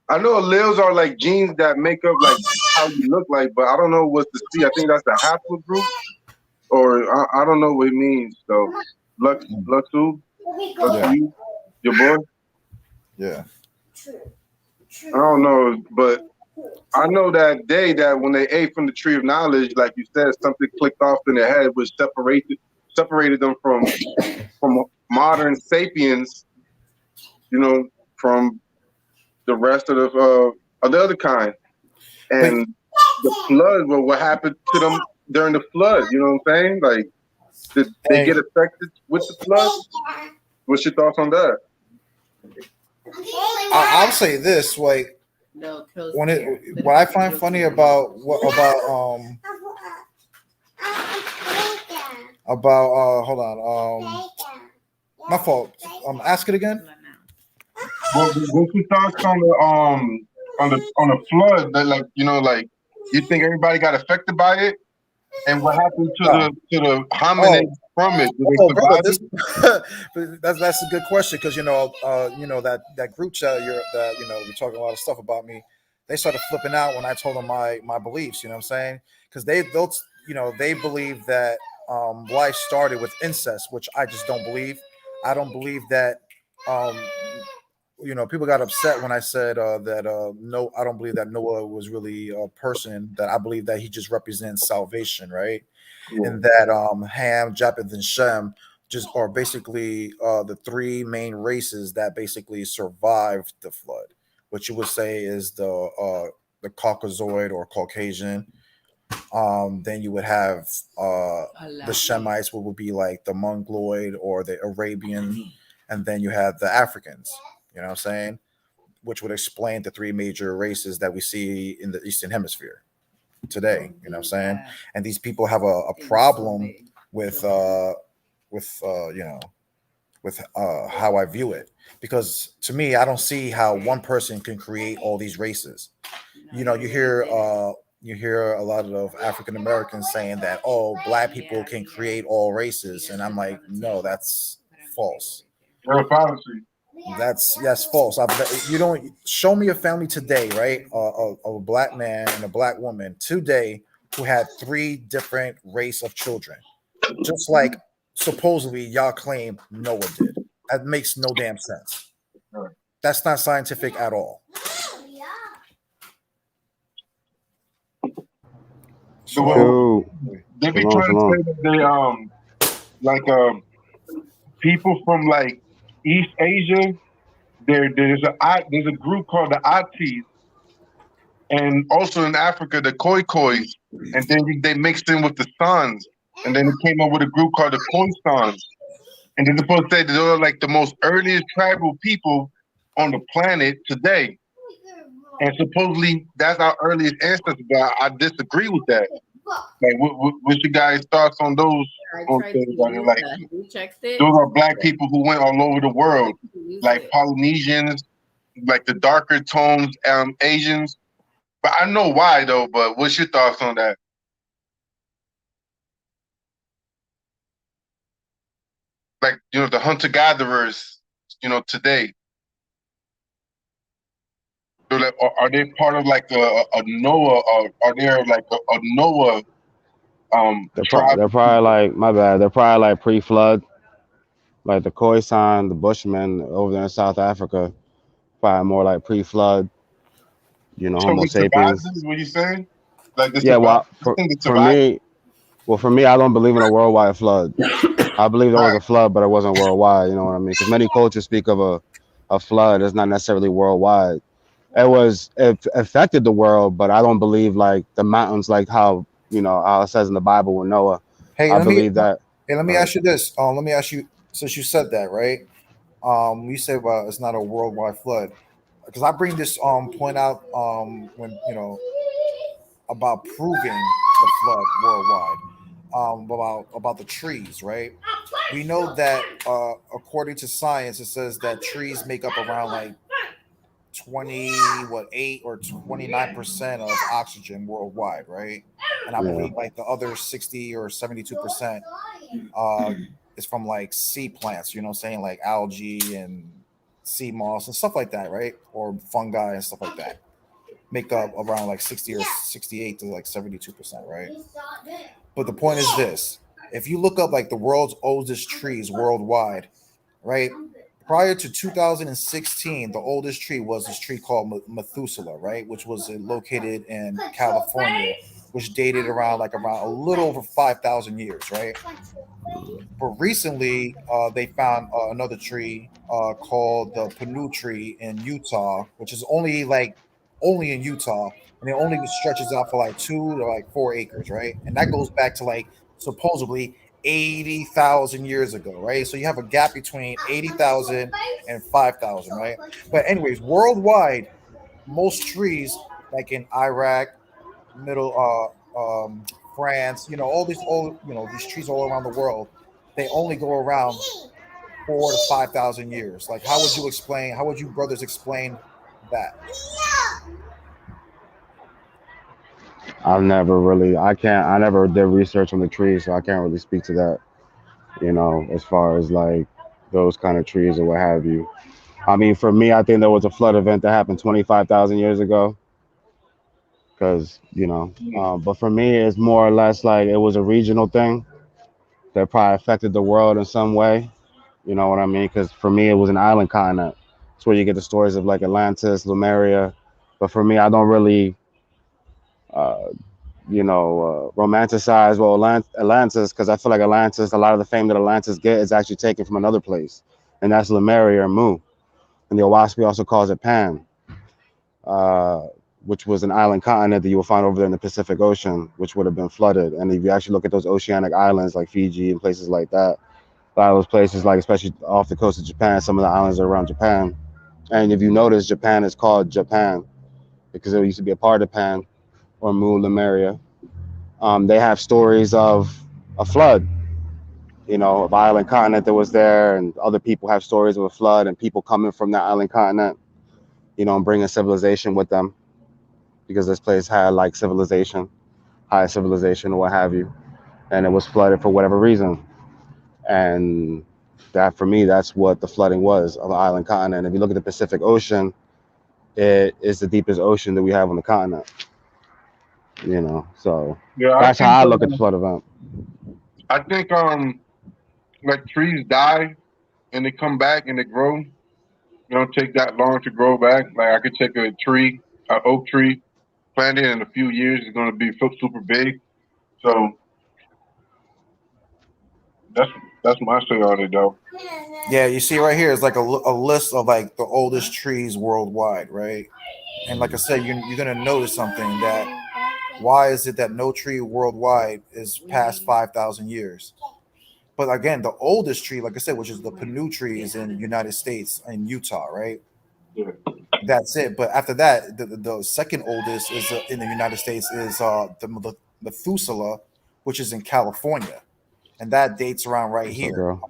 I know alleles are like genes that make up like how you look like, but I don't know what's the C. I think that's the haplogroup, or I don't know what it means. So, Luxu, Yeah. your boy. Yeah. I don't know, but I know that day that when they ate from the tree of knowledge, like you said, something clicked off in their head, which separated them from modern sapiens, from the rest of the other kind. And the flood, well, what happened to them during the flood? You know what I'm saying? Like, did they get affected with the flood? What's your thoughts on that? I'll say this: like what I find funny about hold on, my fault. Ask it again. Well, what's your thoughts on the flood? That like you think everybody got affected by it, and what happened to the hominids from it? Did they Brother, survive that's a good question because that group chat we're talking a lot of stuff about me. They started flipping out when I told them my beliefs. You know what I'm saying? Because they believe that life started with incest, which I just don't believe. I don't believe that. People got upset when I said that no, I don't believe that Noah was really a person. That I believe that he just represents salvation, right? Yeah. And that Ham, Japheth, and Shem just are basically the three main races that basically survived the flood, which you would say is the Caucasoid or Caucasian. Then you would have the Shemites, what would be like the Mongoloid or the Arabian, and then you have the Africans. You know what I'm saying? Which would explain the three major races that we see in the Eastern Hemisphere today. You know what I'm saying? And these people have a problem with how I view it, because to me, I don't see how one person can create all these races. You hear a lot of African Americans saying that, oh, black people can create all races, and I'm like, no, that's false. That's false. You don't show me a family today, right? A black man and a black woman today who had three different race of children, just like supposedly y'all claim Noah did. That makes no damn sense. That's not scientific at all. So They be Shalom, trying to shalom. say that they like people from like East Asia. There's a group called the Atis, and also in Africa the Khoikhoi, and then they mixed in with the Sans, and then it came up with a group called the Khoisans. And they're supposed to say that they're like the most earliest tribal people on the planet today. And supposedly that's our earliest ancestors, but I disagree with that. Like, what's your guys' thoughts on those I on tried to things? use Like, that. Have you checked it? those are black people who went all over the world, Use like it. Polynesians, like the darker tones, Asians. But I know why though. But what's your thoughts on that? Like, the hunter gatherers, today. So like, are they part of like a Noah, or are they like a Noah tribe? They're probably like my bad. They're probably like pre-flood, like the Khoisan, the Bushmen over there in South Africa. Probably more like pre-flood. So Homo the survivors, sapiens. what you saying? Like the Yeah, survivors, well, I think the for survivors. me, I don't believe in a worldwide flood. I believe there was Right. a flood, but it wasn't worldwide. You know what I mean? Because many cultures speak of a flood. It's not necessarily worldwide. It affected the world, but I don't believe like the mountains, like how it says in the Bible with Noah. Hey, I believe that. let me Uh, ask you this. Let me ask you, since you said that, right? You said, well, it's not a worldwide flood, because I bring this point out when about proving the flood worldwide, about the trees, right? We know that according to science, it says that trees make up around like 8 or 29% of oxygen worldwide, right? And I yeah, believe like the other 60 or 72% is from like sea plants, you know what I'm saying, like algae and sea moss and stuff like that, right? Or fungi and stuff like that make up around like 60 or 68 to like 72%, right? But the point is this: if you look up like the world's oldest trees worldwide, right? Prior to 2016, the oldest tree was this tree called Methuselah, right? Which was located in California, which dated around a little over 5,000 years, right? But recently, they found another tree called the Panu tree in Utah, which is only in Utah, and it only stretches out for like 2 to like 4 acres, right? And that goes back to like supposedly 80,000 years ago, right? So you have a gap between 80,000 and 5,000, right? But anyways, worldwide, most trees like in Iraq, middle France, these trees all around the world, they only go around 4 to 5,000 years. Like, how would you brothers explain that? I never did research on the trees, so I can't really speak to that. As far as like those kind of trees or what have you. I mean, for me, I think there was a flood event that happened 25,000 years ago. Because but for me, it's more or less like it was a regional thing that probably affected the world in some way. You know what I mean? Because for me, it was an island continent. It's where you get the stories of like Atlantis, Lemuria. But for me, I don't really, uh, romanticize Atlantis because I feel like Atlantis, a lot of the fame that Atlantis get is actually taken from another place, and that's Lemuria or Mu. And the Owaspie also calls it Pan, uh, which was an island continent that you will find over there in the Pacific Ocean, which would have been flooded. And if you actually look at those oceanic islands like Fiji and places like that, a lot of those places, like especially off the coast of Japan, some of the islands are around Japan. And if you notice, Japan is called Japan because it used to be a part of Japan or Mu Lemuria. They have stories of a flood, of island continent that was there, and other people have stories of a flood and people coming from that island continent, and bringing civilization with them because this place had like high civilization, or what have you, and it was flooded for whatever reason. And that, for me, that's what the flooding was of the island continent. If you look at the Pacific Ocean, it is the deepest ocean that we have on the continent. So Yeah, that's how I look at the flood event. I think like trees die and they come back and they grow. It don't take that long to grow back. Like I could take a tree, an oak tree, plant it in a few years. It's gonna be super big. So That's my say on it though. Yeah, you see right here is like a list of like the oldest trees worldwide, right? And like I said, you're gonna notice something that why is it that no tree worldwide is past 5,000 years? But again, the oldest tree, like I said, which is the Pinu tree, is in the United States in Utah, right? Yeah. That's it. But after that, the second oldest is in the United States is the Methuselah, which is in California, and that dates around right What's up, here, bro?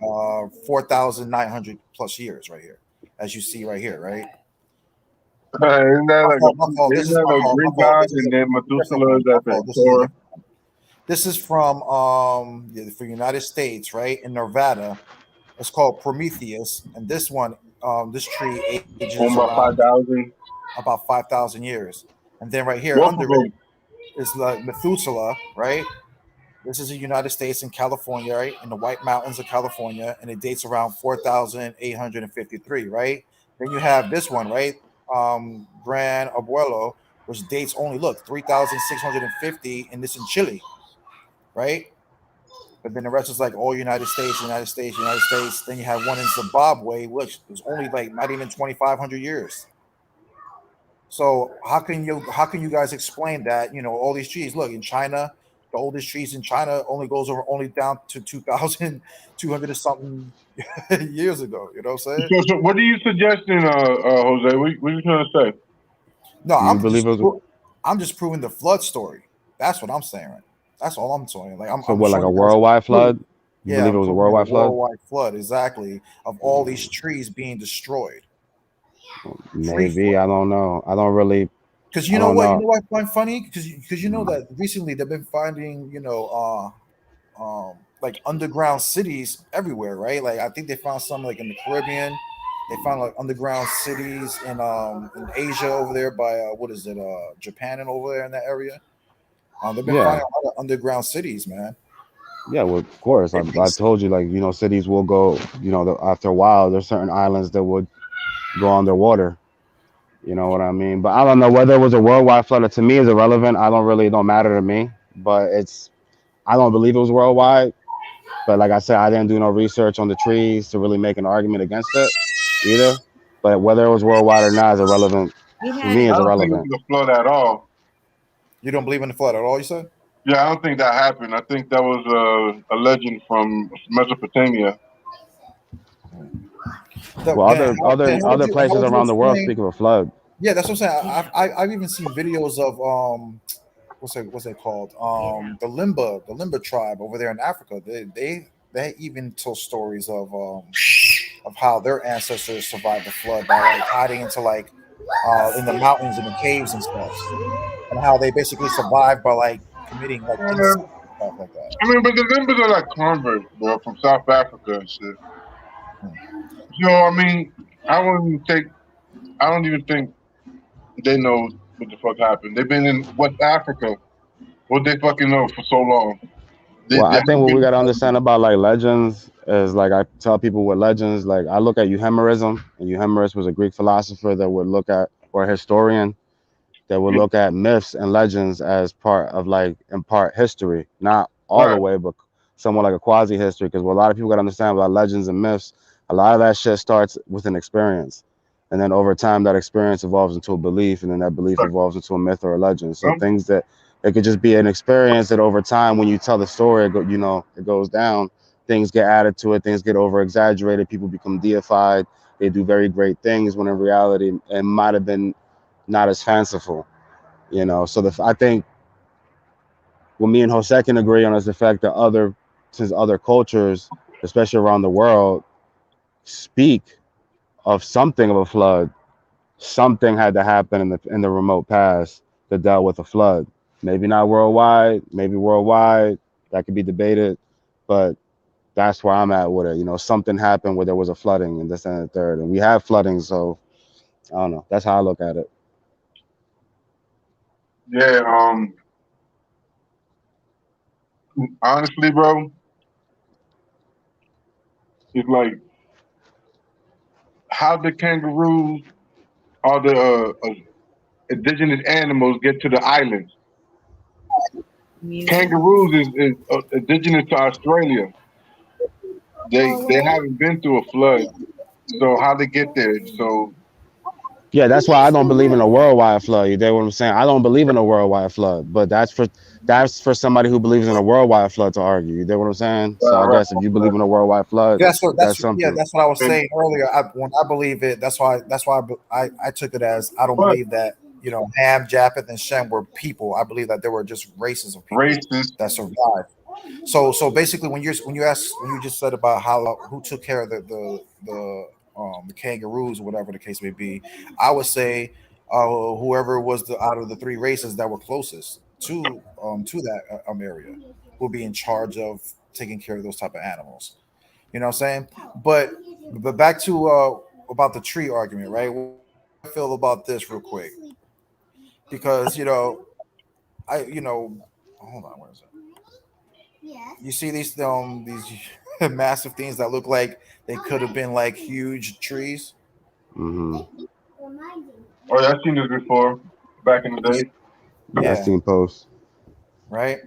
4,900 plus years, right here, as you see right here, right? Isn't that My like fault, my fault. isn't This is that my a fault. My Greek fault. god This is and then a different Methuselah one. is My at the fault. This is a Torah? different. This is from yeah, for United States, right in Nevada. It's called Prometheus, and this one, this tree ages On about around 5,000. about 5,000 years. And then right here Both under of it them. is like Methuselah, right? This is the United States in California, right? In the White Mountains of California, and it dates around 4,853, right? Then you have this one, right? Gran Abuelo, which dates only, look, 3,650, and this in Chile, right? But then the rest is like all United States, United States, United States. Then you have one in Zimbabwe, which is only like not even 2,500 years. So how can you guys explain that? You know, all these trees. Look, in China, the oldest trees in China only goes over only down to 2,200 or something years ago. You know what I'm saying? So what are you suggesting, Jose? What are you trying to say? No, Do you believe it was I'm just proving the flood story. That's what I'm saying. Right? That's all I'm saying. Like so I'm what, like showing a you guys worldwide proof. flood? You Yeah, believe I'm it was a proving a worldwide flood? worldwide flood exactly of all these trees being destroyed. Tree Maybe. flood. I don't know. I don't really. Because I you know don't what? You know. know what I find funny? Because you know that recently they've been finding like underground cities everywhere, right? Like I think they found some like in the Caribbean. They found like underground cities in Asia over there by what is it Japan and over there in that area. They've been Yeah. finding a lot of underground cities, man. Yeah. Well, of course. They I think told you, like, cities will go. After a while, there's certain islands that would go underwater. You know what I mean? But I don't know whether it was a worldwide flood. To me, is irrelevant. I don't matter to me. But I don't believe it was worldwide. But like I said, I didn't do no research on the trees to really make an argument against it either. But whether it was worldwide or not is irrelevant. We For me, had I is don't think it irrelevant. was a flood at all. you don't believe in the flood at all. You said? Yeah, I don't think that happened. I think that was a legend from Mesopotamia. Well, Then how would other you how places would you around the world explain? speak of a flood. Yeah, that's what I'm saying. I've even seen videos of what's it called? The Limba tribe over there in Africa. They even tell stories of how their ancestors survived the flood by like hiding into like in the mountains and the caves and stuff, and how they basically survived by like committing like Yeah, incest and stuff like that. I mean, but the Limbas are like converts, bro, from South Africa and shit. Hmm. So I mean, I don't even think I don't even think they know what the fuck happened. They've been in West Africa. What they fucking know for so long. Well, They I think haven't what we been. got to understand about like legends is, like, I tell people with legends, like, I look at Euhemerism, and Euhemerus was a Greek philosopher that would look at, or a historian that would Yeah, look at myths and legends as part of, like, in part history, not all the right. way, but somewhat like a quasi history. Because what a lot of people got to understand about legends and myths, a lot of that shit starts with an experience, and then over time that experience evolves into a belief, and then that belief Right. evolves into a myth or a legend. So Um, things that it could just be an experience that over time, when you tell the story, it goes down. Things get added to it. Things get over exaggerated. People become deified. They do very great things when in reality it might have been not as fanciful. So I think what me and Jose can agree on is the fact that since other cultures, especially around the world, speak of something of a flood. Something had to happen in the remote past that dealt with a flood. Maybe not worldwide, maybe worldwide. That could be debated, but that's where I'm at with it. Something happened where there was a flooding and this and the third, and we have flooding. So I don't know. That's how I look at it. yeah. Honestly, bro, it's like how the kangaroos or the indigenous animals get to the islands. music. Kangaroos is indigenous to Australia. they haven't been through a flood. So how they get there? So Yeah, that's why I don't believe in a worldwide flood. You get what I'm saying? I don't believe in a worldwide flood, but that's for somebody who believes in a worldwide flood to argue. You get what I'm saying? So I right, guess if you believe in a worldwide flood, that's something. That's what I was and, saying earlier. When I believe it, I took it as I don't but believe that Ham, Japheth, and Shem were people. I believe that there were just races of people racist. that survived. So basically, when you just said about how who took care of the kangaroos or whatever the case may be, I would say whoever was the out of the three races that were closest to that area will be in charge of taking care of those type of animals. You know what I'm saying? But back to about the tree argument, right? What do I feel about this real quick? Because hold on, where is it? Yes. You see these massive things that look like they could have been like huge trees. Hmm. Reminding. Oh yeah, I've seen this before back in the day. Yeah, I Yeah, seen posts. right.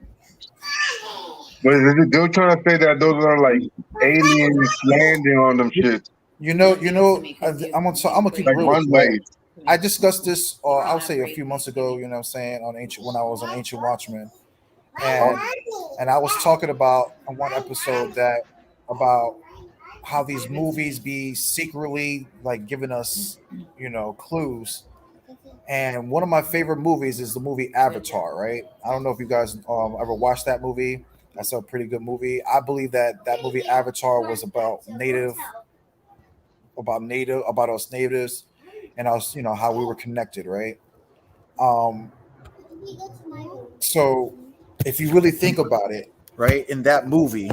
But they were trying to say that those are like aliens landing on them shits, I'm gonna keep it like real with you, right? runways. I discussed this, I would say a few months ago. You know what I'm saying, on ancient when I was on Ancient Watchmen, and I was talking about on one episode that about how these movies be secretly like giving us clues. And one of my favorite movies is the movie Avatar, right? I don't know if you guys ever watched that movie. That's a pretty good movie. I believe that movie Avatar was about us natives and us, how we were connected, right? Um, so if you really think about it, right, in that movie,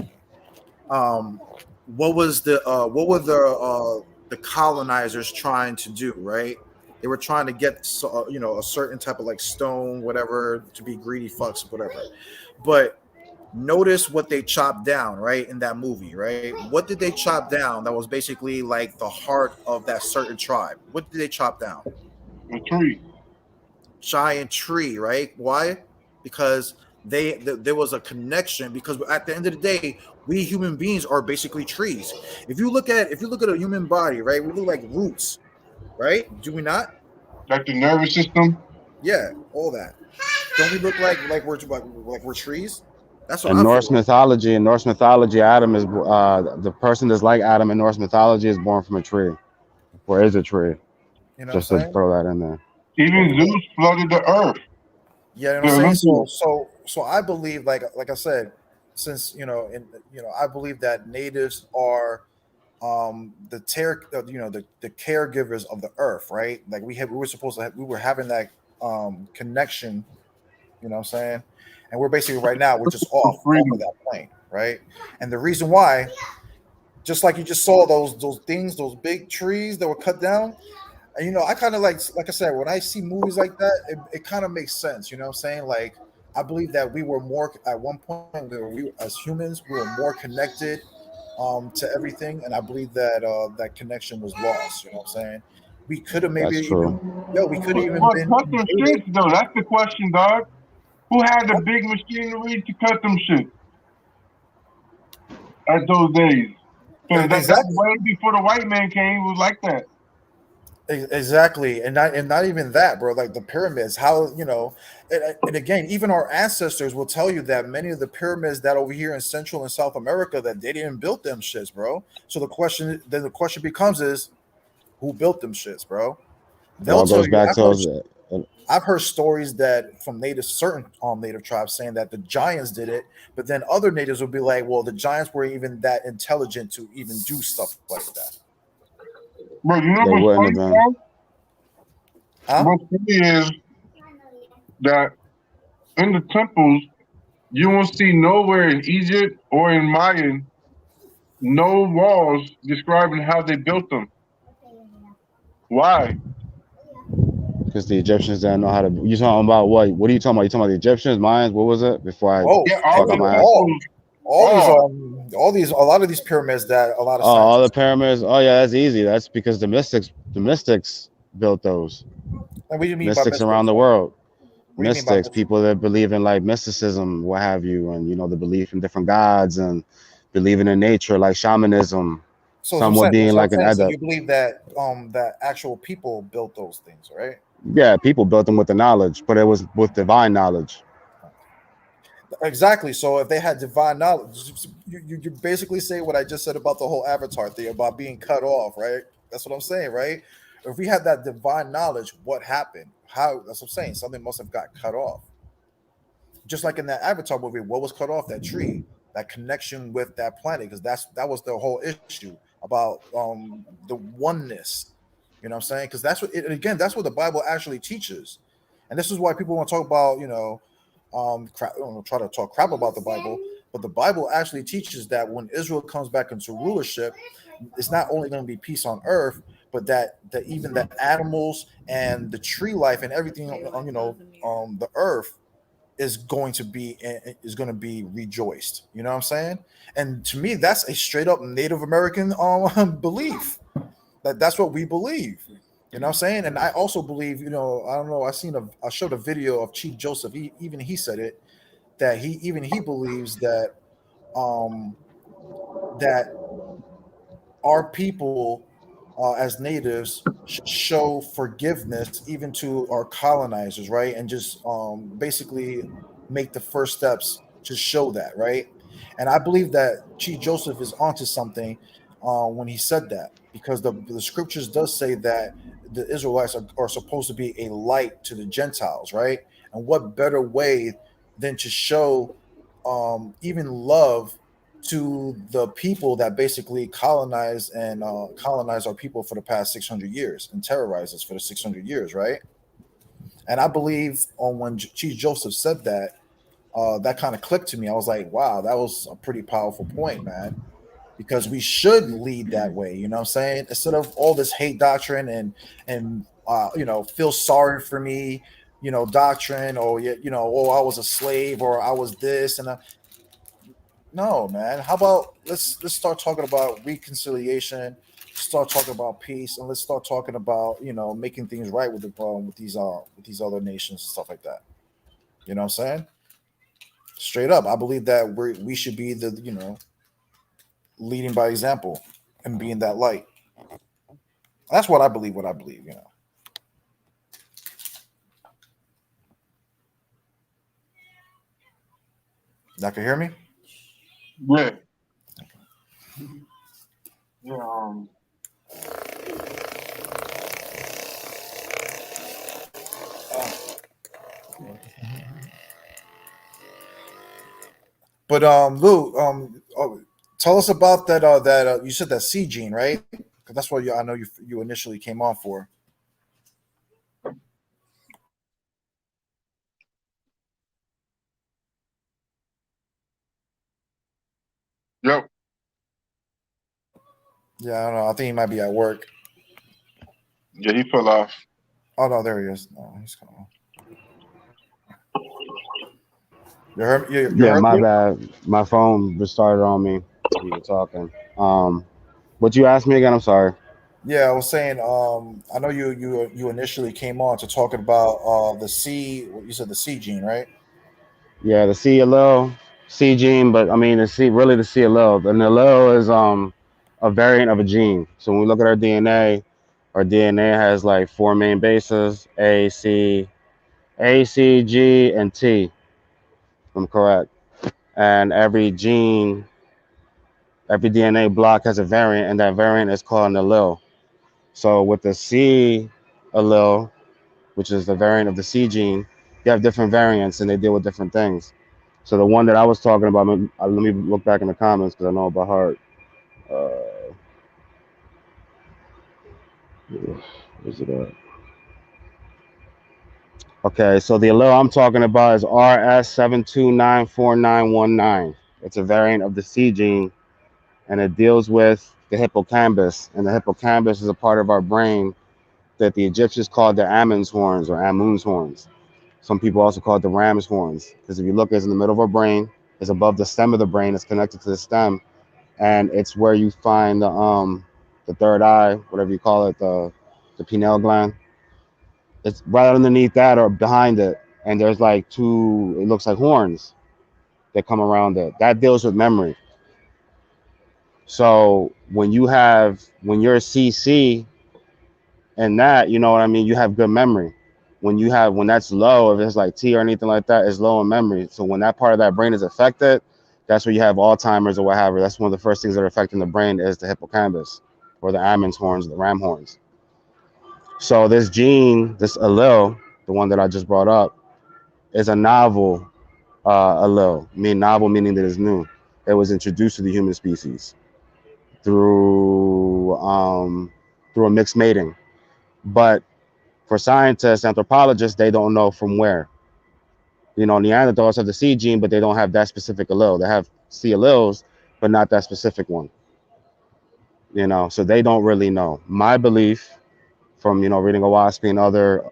um, what were the colonizers trying to do, right? They were trying to get a certain type of like stone, whatever, to be greedy fucks, whatever. But notice what they chopped down, right, in that movie, right? What did they chop down that was basically like the heart of that certain tribe? What did they chop down? A tree. Giant tree, right? Why? Because there was a connection. Because at the end of the day, we human beings are basically trees. If you look at a human body, right, we look like roots, right? Do we not? Like the nervous system. Yeah, all that. Don't we look like we're trees? That's what In I Norse feel. mythology, Adam is the person that's like Adam in Norse mythology is born from a tree, or is a tree. You know what I'm Just to saying? throw that in there. Even Zeus flooded the earth. Yeah, you know The what I'm saying. So Olympians. so so I believe, like I said, since I believe that natives are the caregivers of the earth, right? Like we were supposed to we were having that connection, you know what I'm saying? And we're basically right now we're just For off of freedom. that plane, right? And the reason why, just like you just saw those big trees that were cut down, and I kind of like I said, when I see movies like that, it kind of makes sense. You know what I'm saying? Like I believe that we were more at one point. We as humans, we were more connected to everything, and I believe that that connection was lost. You know what I'm saying? We could have maybe That's true. even we could have even But been cut them invaded. shits though. That's the question, dog. Who had the big machinery to cut them shit at those days? Because that's Exactly. way before the white man came. It was like that. Exactly, and not even that, bro. Like the pyramids, how and again, even our ancestors will tell you that many of the pyramids that over here in Central and South America that they didn't build them shits, bro. So the question becomes is who built them shits, bro? It They'll all tell goes you. back to those. I've heard stories that from certain native tribes saying that the giants did it, but then other natives will be like, well, the giants were even that intelligent to even do stuff like that, Bro, you know They what's wouldn't funny, have been. bro? huh? What's funny is that in the temples, you won't see nowhere in Egypt or in Mayan no walls describing how they built them. Why? Because the Egyptians didn't know how to. You talking about what? What are you talking about? You talking about the Egyptians, Mayans? What was it? Before I Both, Yeah, all fuck up the my answer. temples. all Oh, a lot of these pyramids that a lot Oh, of all the scientists, pyramids. Oh yeah, that's easy. That's because the mystics built those. and what do you mean by Mystics around mystics? the world. What do you mean by Mystics, mystics? people that believe in like mysticism, what have you, and the belief in different gods and believing in nature, like shamanism, So that's what I'm somewhat saying. being That's what I'm like an saying. So you adept. believe that that actual people built those things, right? Yeah, people built them with the knowledge, but it was with divine knowledge. Exactly. So if they had divine knowledge, you basically say what I just said about the whole Avatar thing about being cut off, right? That's what I'm saying, right? If we had that divine knowledge, what happened? How? That's what I'm saying. Something must have got cut off. Just like in that Avatar movie, what was cut off? That tree, that connection with that planet, because that was the whole issue about the oneness. You know what I'm saying? Because that's what again, that's what the Bible actually teaches, and this is why people want to talk about try to talk crap about the Bible, but the Bible actually teaches that when Israel comes back into rulership, it's not only going to be peace on earth, but that even the animals and the tree life and everything on the earth is going to be rejoiced. You know what I'm saying? And to me, that's a straight up Native American belief. That's what we believe. You know what I'm saying? And I also believe, I don't know, I showed a video of Chief Joseph. Even he said it, that he believes um that our people as natives should show forgiveness even to our colonizers, right? And just basically make the first steps to show that, right? And I believe that Chief Joseph is onto something when he said that, because the scriptures does say that the Israelites are supposed to be a light to the Gentiles, right? And what better way than to show even love to the people that basically colonize our people for the past 600 years and terrorize us for the 600 years, right? And I believe on when Chief Joseph said that, that kind of clicked to me. I was like, wow, that was a pretty powerful point, man, because we should lead that way. You know what I'm saying? Instead of all this hate doctrine and feel sorry for me, doctrine, or oh, I was a slave, or I was this, and no, man. How about let's start talking about reconciliation, start talking about peace, and let's start talking about making things right with with these other nations and stuff like that. You know what I'm saying? Straight up, I believe that we should be the leading by example and being that light. That's what I believe. What I believe. Y'all can hear me? Yeah. Yeah. But Lou, tell us about that you said that C gene, right? 'Cause that's what I know you initially came on for. Yep. Yeah, I don't know. I think he might be at work. Yeah, he fell off. Oh no, there he is. No, he's coming. You Yeah, heard my me? bad. My phone restarted on me. You were talking. What you asked me again? I'm sorry. Yeah, I was saying. I know you initially came on to talking about the C. You said the C gene, right? Yeah, the CLL, C gene, but I mean the C really the CLL. The allele is a variant of a gene. So when we look at our DNA has like four main bases: A, C, G, and T. If I'm correct. And every gene, every DNA block has a variant, and that variant is called an allele. So with the C allele, which is the variant of the C gene, you have different variants, and they deal with different things. So the one that I was talking about, let me look back in the comments because I know by heart. Uh, where's it at? Okay, so the allele I'm talking about is RS729491. It's a variant of the C gene, and it deals with the hippocampus. And the hippocampus is a part of our brain that the Egyptians called the Amun's horns or Amun's horns. Some people also call it the ram's horns, because if you look, it's in the middle of our brain. It's above the stem of the brain. It's connected to the stem, and it's where you find the third eye, whatever you call it, the pineal gland. It's right underneath that or behind it, and there's like two. It looks like horns that come around it. That deals with memory. So when you're a CC and that, you know what I mean, you have good memory. When that's low, if it's like T or anything like that, it's low in memory. So when that part of that brain is affected, that's where you have Alzheimer's or what have you. That's one of the first things that are affecting the brain is the hippocampus or the Ammon's horns, the ram horns. So this gene, this allele, the one that I just brought up, is a novel allele. Novel meaning that it's new. It was introduced to the human species through a mixed mating. But for scientists, anthropologists, they don't know from where. Neanderthals have the C gene, but they don't have that specific allele. They have C alleles, but not that specific one. So they don't really know. My belief from, reading Owaspy and other,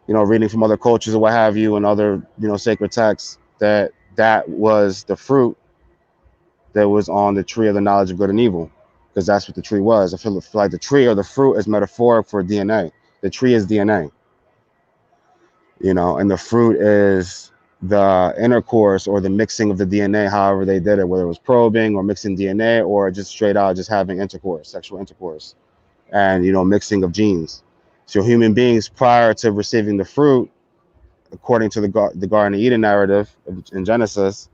reading from other cultures or what have you and other, sacred texts, that was the fruit that was on the tree of the knowledge of good and evil, because that's what the tree was. I feel like the tree or the fruit is metaphoric for DNA. The tree is DNA. And the fruit is the intercourse or the mixing of the DNA, however they did it, whether it was probing or mixing DNA or just straight out just having intercourse, sexual intercourse, and mixing of genes. So human beings prior to receiving the fruit, according to the Garden of Eden narrative in Genesis,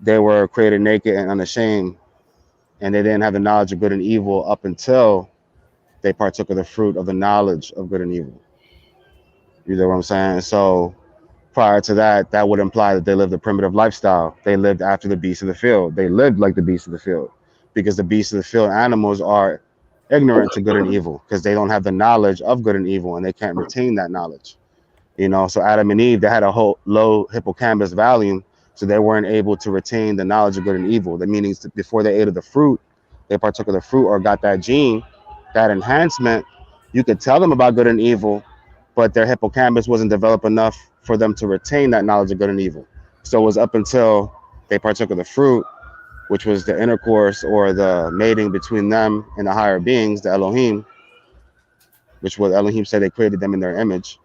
they were created naked and unashamed, and they didn't have the knowledge of good and evil up until they partook of the fruit of the knowledge of good and evil. You know what I'm saying? So prior to that, that would imply that they lived a primitive lifestyle. They lived after the beasts of the field. They lived like the beasts of the field, because the beasts of the field animals are ignorant to good and evil, because they don't have the knowledge of good and evil, and they can't retain that knowledge. So Adam and Eve, they had a whole low hippocampus volume, so they weren't able to retain the knowledge of good and evil. The meaning is before they ate of the fruit, they partook of the fruit or got that gene, that enhancement. You could tell them about good and evil, but their hippocampus wasn't developed enough for them to retain that knowledge of good and evil. So it was up until they partook of the fruit, which was the intercourse or the mating between them and the higher beings, the Elohim, which was Elohim said they created them in their image,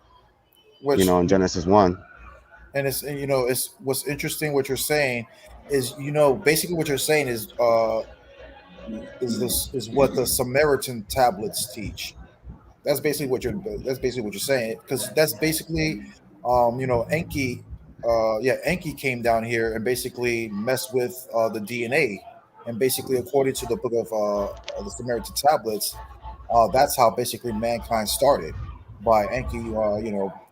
Which in Genesis 1. and it's what's interesting. What you're saying is, basically what you're saying is what the Samaritan tablets teach. That's basically what you're saying, because that's basically Enki, Enki came down here and basically messed with the DNA, and basically according to the book of the Samaritan tablets, that's how basically mankind started, by Enki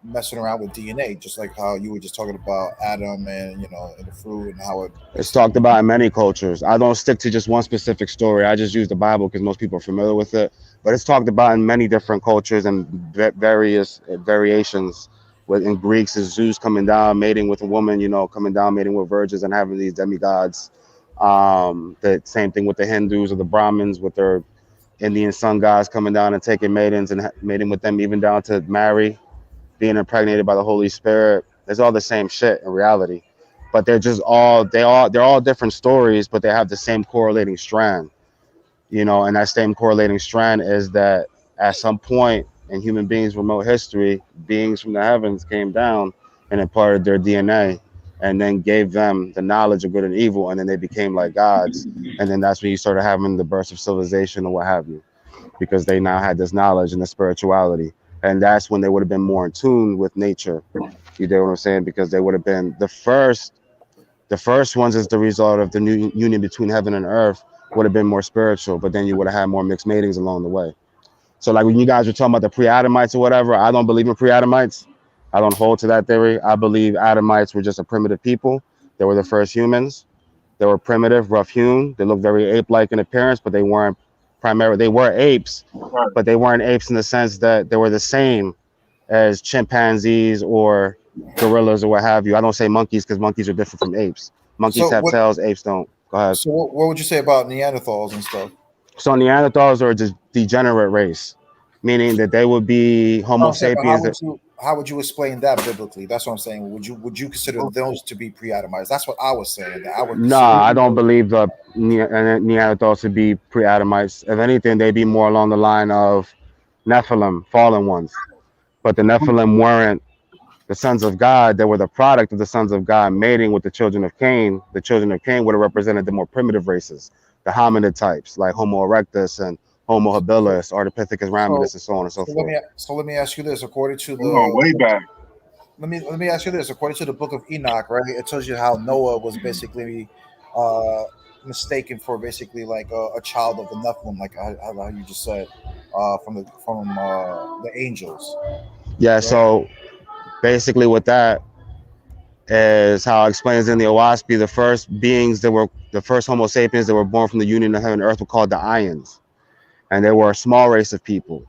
messing around with DNA, just like how you were just talking about Adam and and the fruit and how it It's basically. talked about in many cultures. I don't stick to just one specific story. I just use the Bible because most people are familiar with it. But it's talked about in many different cultures and various variations. In Greeks, is Zeus coming down, mating with a woman, coming down, mating with virgins, and having these demigods. The same thing with the Hindus or the Brahmins with their Indian sun gods coming down and taking maidens and mating with them, even down to Mary being impregnated by the Holy Spirit. It's all the same shit in reality, but they're all different stories, but they have the same correlating strand. And that same correlating strand is that at some point in human beings' remote history, beings from the heavens came down and imparted their DNA, and then gave them the knowledge of good and evil, and then they became like gods, and then that's when you started having the burst of civilization or what have you, because they now had this knowledge and the spirituality. And that's when they would have been more in tune with nature. You know what I'm saying? Because they would have been the first. The first ones as the result of the new union between heaven and earth would have been more spiritual, but then you would have had more mixed matings along the way. So like when you guys were talking about the pre-Adamites or whatever, I don't believe in pre-Adamites. I don't hold to that theory. I believe Adamites were just a primitive people. They were the first humans. They were primitive, rough-hewn. They looked very ape-like in appearance, but they weren't primarily. They were apes, but they weren't apes in the sense that they were the same as chimpanzees or gorillas or what have you. I don't say monkeys because monkeys are different from apes. Monkeys So have what? tails, apes don't. Go ahead. So what would you say about Neanderthals and stuff? So Neanderthals are a degenerate race, meaning that they would be Homo I'm saying, but sapiens. how would you explain that biblically? That's what I'm saying. Would you consider those to be pre-Adamites? That's what I was saying. That I would No, consider. I don't believe the Neanderthals to be pre-Adamites. If anything, they'd be more along the line of Nephilim, fallen ones. But the Nephilim weren't the sons of God. They were the product of the sons of God mating with the children of Cain. The children of Cain would have represented the more primitive races. the hominid types like Homo erectus and Homo habilis, Ardipithecus So ramidus, and so on and so so let forth. me so let me ask you this. According to We're going way the back. let me ask you this. According to the book of Enoch, right? It tells you how Noah was basically uh, mistaken for basically like a child of the Nephilim, like how you just said, from the angels, Yeah, right? so basically with that is how it explains in the Owaspy, the first Homo sapiens that were born from the union of heaven and earth were called the Ions. And they were a small race of people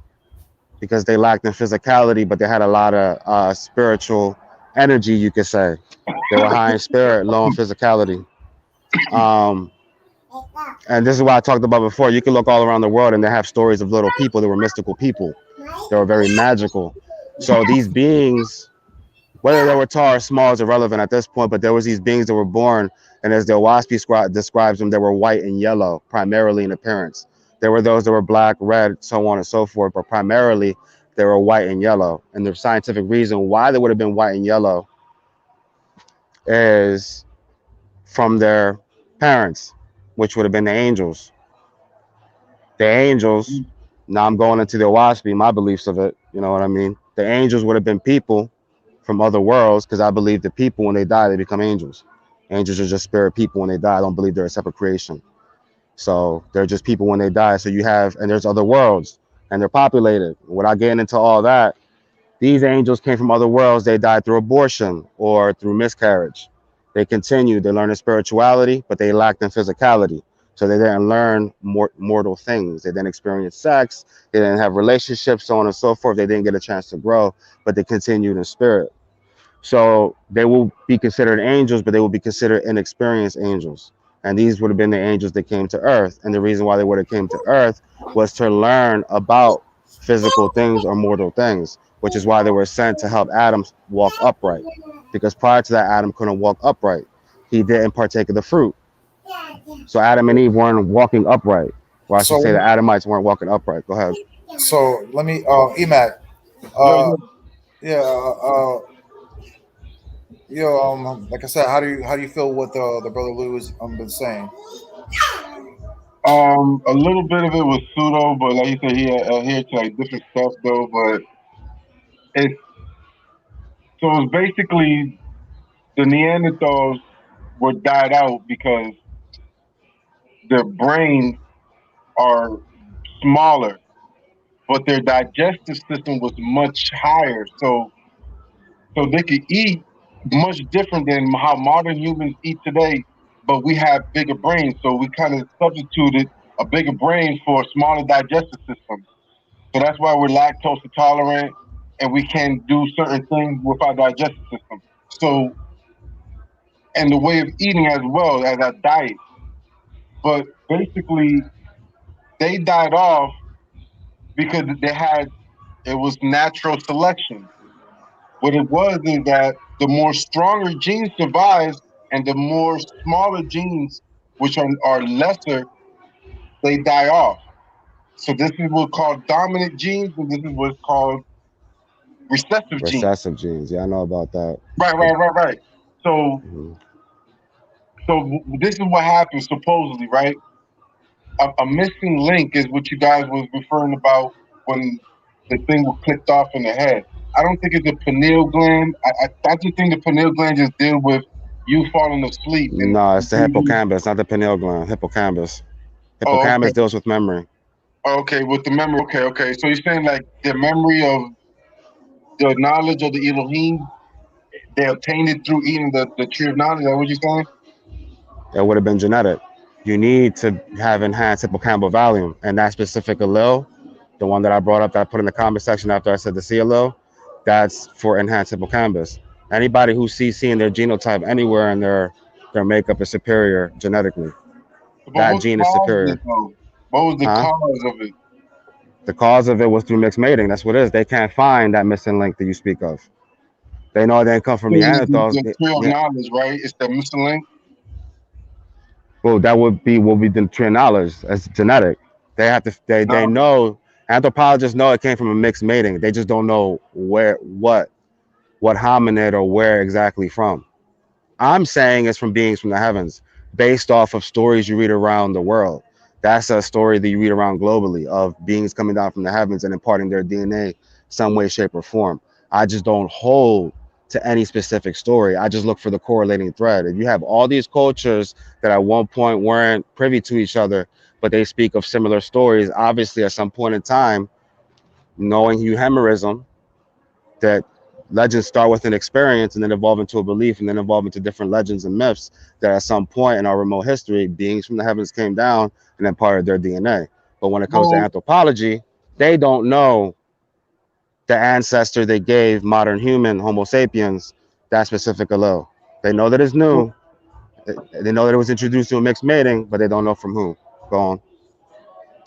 because they lacked in physicality, but they had a lot of spiritual energy, you could say. They were high in spirit, low in physicality. Um, and this is what I talked about before. You can look all around the world and they have stories of little people that were mystical people. They were very magical. So these beings, whether they were tall or small is irrelevant at this point, but there was these beings that were born, and as the Owaspy describes them, they were white and yellow, primarily in appearance. There were those that were black, red, so on and so forth, but primarily they were white and yellow. And the scientific reason why they would have been white and yellow is from their parents, which would have been the angels. The angels, now I'm going into the Owaspy, my beliefs of it, you know what I mean? The angels would have been people from other worlds, because I believe that people, when they die, they become angels. Angels are just spirit people when they die. I don't believe they're a separate creation. So they're just people when they die. So you have, and there's other worlds, and they're populated. Without getting into all that, these angels came from other worlds. They died through abortion or through miscarriage. They continued. They learned spirituality, but they lacked in physicality. So they didn't learn mortal things. They didn't experience sex. They didn't have relationships, so on and so forth. They didn't get a chance to grow, but they continued in spirit. So they will be considered angels, but they will be considered inexperienced angels. And these would have been the angels that came to earth. And the reason why they would have came to earth was to learn about physical things or mortal things, which is why they were sent to help Adam walk upright. Because prior to that, Adam couldn't walk upright. He didn't partake of the fruit. So Adam and Eve weren't walking upright. Or I should So say the Adamites weren't walking upright. Go ahead. so let me Emac, Yo, uh, yo, yeah, like I said, how do you feel what the brother Lou has been saying? a little bit of it was pseudo, but like you said, he adhered to like different stuff though. But it's it's basically the Neanderthals were died out because their brains are smaller, but their digestive system was much higher. So they could eat much different than how modern humans eat today, but we have bigger brains, so we kind of substituted a bigger brain for a smaller digestive system. So that's why we're lactose intolerant and we can't do certain things with our digestive system. So, and the way of eating as well as our diet. But basically, they died off because it was natural selection. What it was is that the more stronger genes survives and the more smaller genes, which are lesser, they die off. So this is what's called dominant genes, and this is what's called recessive genes. Recessive genes. Yeah, I know about that. Right. So Mhm. this is what happens supposedly, right? A missing link is what you guys was referring about when the thing was clicked off in the head. I don't think it's a pineal gland. I just think the pineal gland just deal with you falling asleep and No, it's the hippocampus, not the pineal gland. Hippocampus. oh Hippocampus okay. deals with memory. Okay, with the memory. Okay. So you're saying like the memory of the knowledge of the Elohim, they obtained it through eating the tree of knowledge. Is that what you're saying? It would have been genetic. You need to have enhanced hippocampal volume, and that specific allele, the one that I brought up that I put in the comment section after I said the C allele, that's for enhanced hippocampus. Anybody who sees seeing their genotype anywhere in their makeup is superior genetically. But That what gene is caused it superior. though? What was the Huh? cause of it? The cause of it was through mixed mating. That's what it is. They can't find that missing link that you speak of. They know it didn't come from Neanderthals. The tree of Yeah. knowledge, right? It's the missing link. Well, that would be what we did tree knowledge as genetic. They have to. They No. know. Anthropologists know it came from a mixed mating. They just don't know where, what hominid or where exactly from. I'm saying it's from beings from the heavens. based off of stories you read around the world. That's a story that you read around globally of beings coming down from the heavens and imparting their DNA some way, shape, or form. I just don't hold to any specific story. I just look for the correlating thread. If you have all these cultures that at one point weren't privy to each other, but they speak of similar stories, obviously at some point in time, knowing euhemerism, that legends start with an experience and then evolve into a belief and then evolve into different legends and myths that at some point in our remote history, beings from the heavens came down and imparted their DNA. But when it comes to Well, anthropology, they don't know the ancestor they gave modern human Homo sapiens that specific allele. They know that it's new. They know that it was introduced to a mixed mating, but they don't know from who. Go on.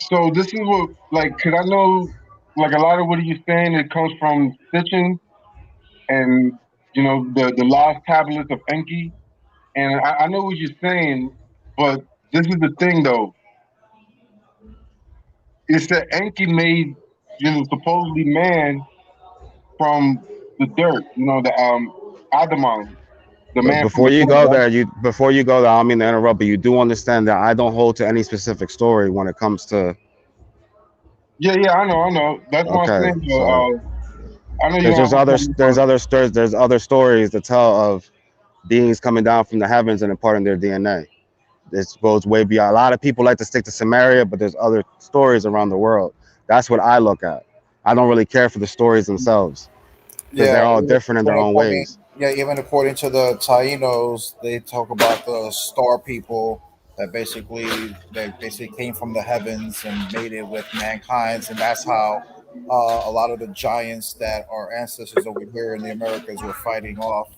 so this is what, like, could I know, like, a lot of what you're saying, it comes from stitching and, you know, the lost tablets of Enki. And I know what you're saying, but this is the thing, though. It's that Enki made, you know, supposedly man from the dirt, you know, the Adamant, the But man from the dirt, right? before you go there, I don't mean to interrupt, but you do understand that I don't hold to any specific story when it comes to. Yeah, yeah, I know. That's what I'm Okay, saying. so I know you there's don't just have a other problem, but there's other stories to tell of beings coming down from the heavens and imparting their DNA. This goes way beyond. A lot of people like to stick to Samaria, but there's other stories around the world. That's what I look at. I don't really care for the stories themselves because they're Yeah, all different in their own ways. even according to the Tainos, they talk about the star people that basically came from the heavens and made it with mankind, and that's how a lot of the giants that our ancestors over here in the Americas were fighting off.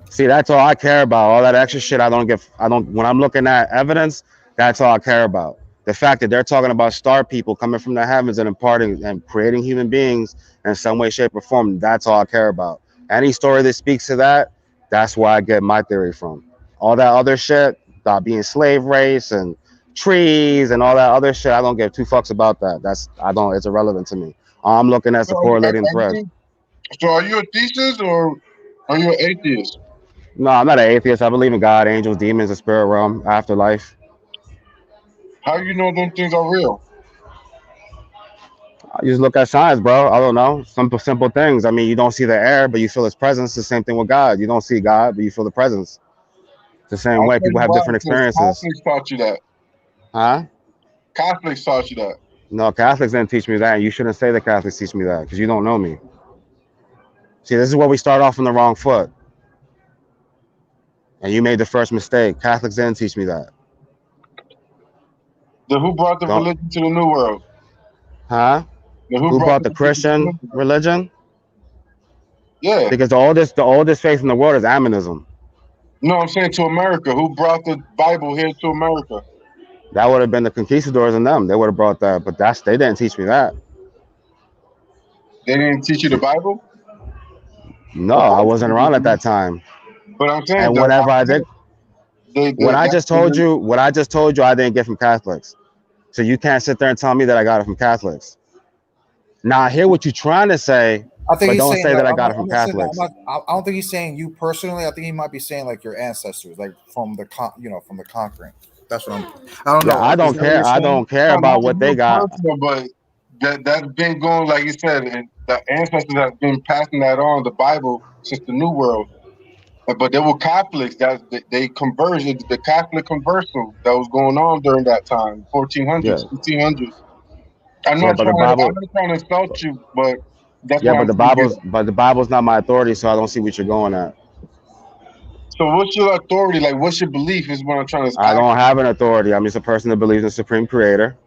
See, that's all I care about. All that extra shit, I don't get. I don't. When I'm looking at evidence, that's all I care about. The fact that they're talking about star people coming from the heavens and imparting and creating human beings in some way, shape, or form. That's all I care about. Any story that speaks to that, that's where I get my theory from. All that other shit about being slave race and trees and all that other shit, I don't give two fucks about that. That's I don't. It's irrelevant to me. All I'm looking at is so the correlating thread. are you a theist or are you an atheist? No, I'm not an atheist. I believe in God, angels, demons, the spirit realm, afterlife. How you know them things are real? I just look at signs, bro. I don't know. Simple things. I mean, you don't see the air, but you feel his presence. The same thing with God. You don't see God, but you feel the presence. It's the same I'll way. tell People you have why, different because experiences. Catholics taught you that. Huh? Catholics taught you that. No, Catholics didn't teach me that. And you shouldn't say the Catholics teach me that because you don't know me. See, this is where we start off on the wrong foot. And you made the first mistake. Catholics didn't teach me that. The who brought the Don't. religion to the new world? Huh? The who Who brought brought the the religion to the Christian new world? religion? Yeah. Because the oldest faith in the world is Aminism. No, I'm saying to America. Who brought the Bible here to America? That would have been the conquistadors and them. They would have brought that, but they didn't teach me that. They didn't teach you the Bible? No, Of I course wasn't they around at that didn't. time. But I'm saying And that whenever I did, they that's what I just told you, I didn't get from Catholics. So you can't sit there and tell me that I got it from Catholics. Now I hear what you're trying to say, I think but he's don't saying say like that I got it from Catholics. I don't think he's saying you personally. I think he might be saying like your ancestors, like from from the conquering. That's what I'm. I don't Yeah, know. I Is don't that what care. you're I saying? don't care no, not about what they you got. personal, but that's been going, like you said, and the ancestors have been passing that on, the Bible, since the New World. But there were Catholics that they converted, the Catholic conversion that was going on during that time, Yeah, 1400s, 1500s. I'm yeah, not but the trying to, I'm Bible, not trying to insult you, but that's yeah, what but I'm the trying to get Bible's, at. but the Bible's not my authority, so I don't see what you're going at. So what's your authority? Like, what's your belief is what I'm trying to I ask don't you. have an authority. I'm just a person that believes in supreme creator.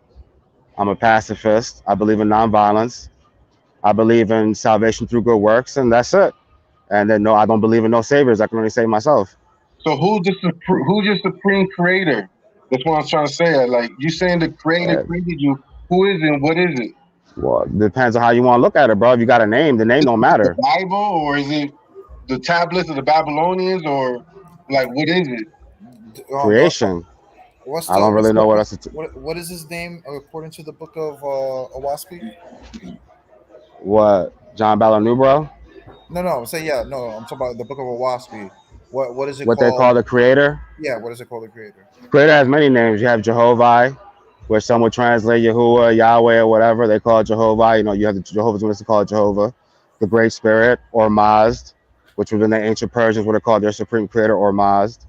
I'm a pacifist. I believe in nonviolence. I believe in salvation through good works, and that's it. And then no, I don't believe in no saviors. I can only save myself. So who's your supreme creator? That's what I'm trying to say. Like, you saying the creator And, created you. Who is it and what is it? well, it depends on how you want to look at it, bro. If you got a name, the name Is don't it the matter. Bible, or is it the tablets of the Babylonians, or like what is it? Creation. What's I the don't really know what else. what is his name according to the book of Owaspi? What John Ballard Newbro? No, no. Say yeah. No, I'm talking about the book of Owaspi. What is it What they called? call the creator. Yeah, what is it called? The creator. Creator has many names. You have Jehovah, where some would translate Yahuwah, Yahweh, or whatever. They call it Jehovah. You know, you have the Jehovah's Witnesses call it Jehovah, the Great Spirit, or Mazd, which was in the ancient Persians would have called their supreme creator, or Mazd.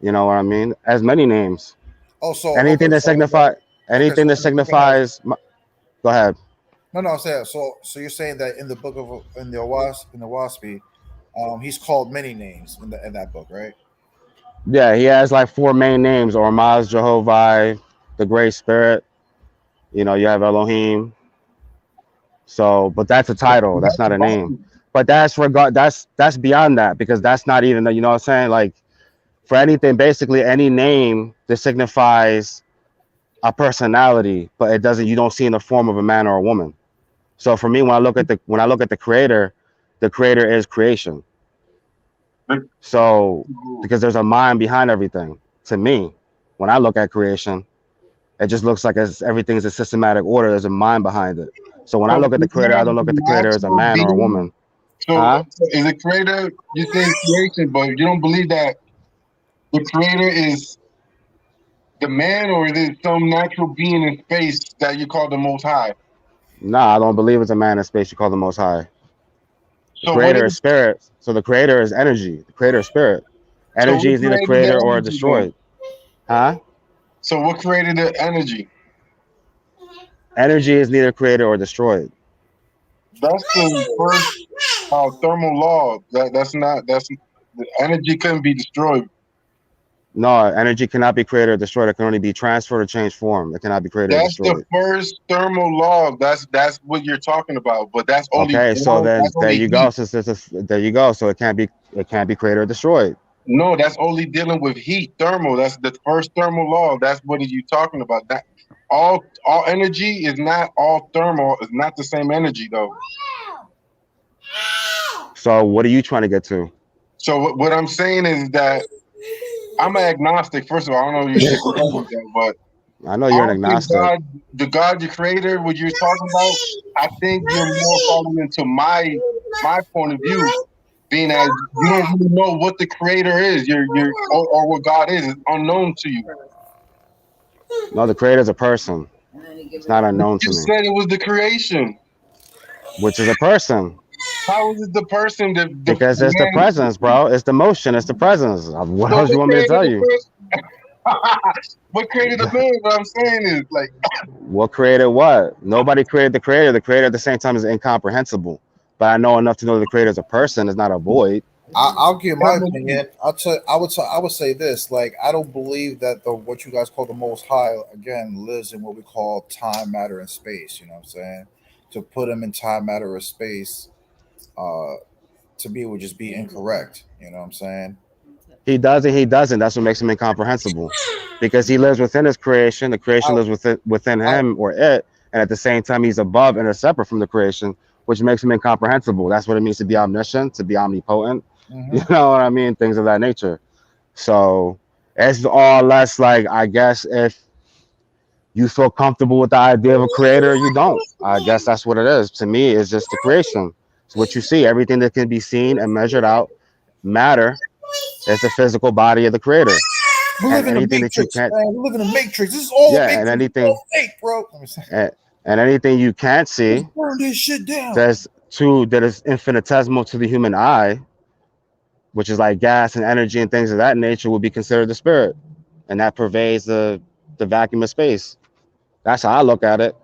You know what I mean? Has many names. Oh, so Anything okay, that signify okay, anything so that in the book of signifies. Go ahead. no, I'm saying so you're saying that in the book of in the Waspi, he's called many names in that book, right? Yeah, he has like four main names: Ormaz, Jehovah, the Great Spirit. You know, you have Elohim. So, but that's a title. That's That's not the a name. Bible. But that's beyond that because that's not even you know what I'm saying. Like for anything, basically any name that signifies a personality, but it doesn't. You don't see in the form of a man or a woman. So for me, when I look at the creator is creation. So because there's a mind behind everything. To me, when I look at creation, it just looks like everything's a systematic order. There's a mind behind it. So when I So look at the is creator, there I a don't look at the creator as a natural man or a being? woman. So Huh? is the creator, you say creation, but you don't believe that the creator is the man, or is it some natural being in space that you call the most high? Nah, I don't believe it's a man in space you call the most high. The So what creator is is spirit. So the creator is energy. The creator is spirit. so Energy what is neither created the creator or energy then? destroyed. Huh? So what created the energy? Energy is neither created or destroyed. That's the first thermal law. That's the energy couldn't be destroyed. No, energy cannot be created or destroyed. It can only be transferred or changed form. It cannot be created or That's the destroyed. first thermal law. That's what you're talking about. But that's only Okay, so one. then That's there only you go. heat. There you go. So it can't be created or destroyed. No, that's only dealing with heat, thermal. That's the first thermal law. That's what are you talking about? That all energy is not all thermal. It's not the same energy though. So what are you trying to get to? So what I'm saying is that I'm an agnostic. First of all, I don't know if you know that, but I know I you're an don't think agnostic. the God, the creator, what you're talking about, I think you're more falling into my point of view, being as you don't really know what the creator is, or what God is. It's unknown to you. No, the creator is a person. It's not unknown You to me. said it was the creation. Which is a person. How is it the person, the Because it's the man? presence, bro. It's the motion. It's the presence. What So else you what want me to created tell the you? person? What created the man? What I'm saying is like, What created what? Nobody created the creator. The creator at the same time is incomprehensible. But I know enough to know the creator is a person, is not a void. I'll give that my makes opinion. I would say this. Like, I don't believe that the what you guys call the Most High again lives in what we call time, matter, and space. You know what I'm saying? To put him in time, matter, or space, uh, to me would just be incorrect. You know what I'm saying? He does and he doesn't. That's what makes him incomprehensible. Because he lives within his creation. The creation I, lives within I, him or it. And at the same time, he's above and is separate from the creation, which makes him incomprehensible. That's what it means to be omniscient, to be omnipotent. You mhm. know what I mean? Things of that nature. So it's all less like, I guess, if you feel comfortable with the idea of a creator, you don't. I guess that's what it is. To me, it's just the creation. It's what you see. Everything that can be seen and measured out, matter, is the physical body of the creator. We And live in the anything that you matrix, can't, man. We live in the matrix. This is all a yeah, and matrix. It's anything, all fake, bro. Let me say, and, and anything you can't let's see burn this shit down. that is infinitesimal to the human eye, which is like gas and energy and things of that nature, would be considered the spirit, and that pervades the vacuum of space. That's how I look at it,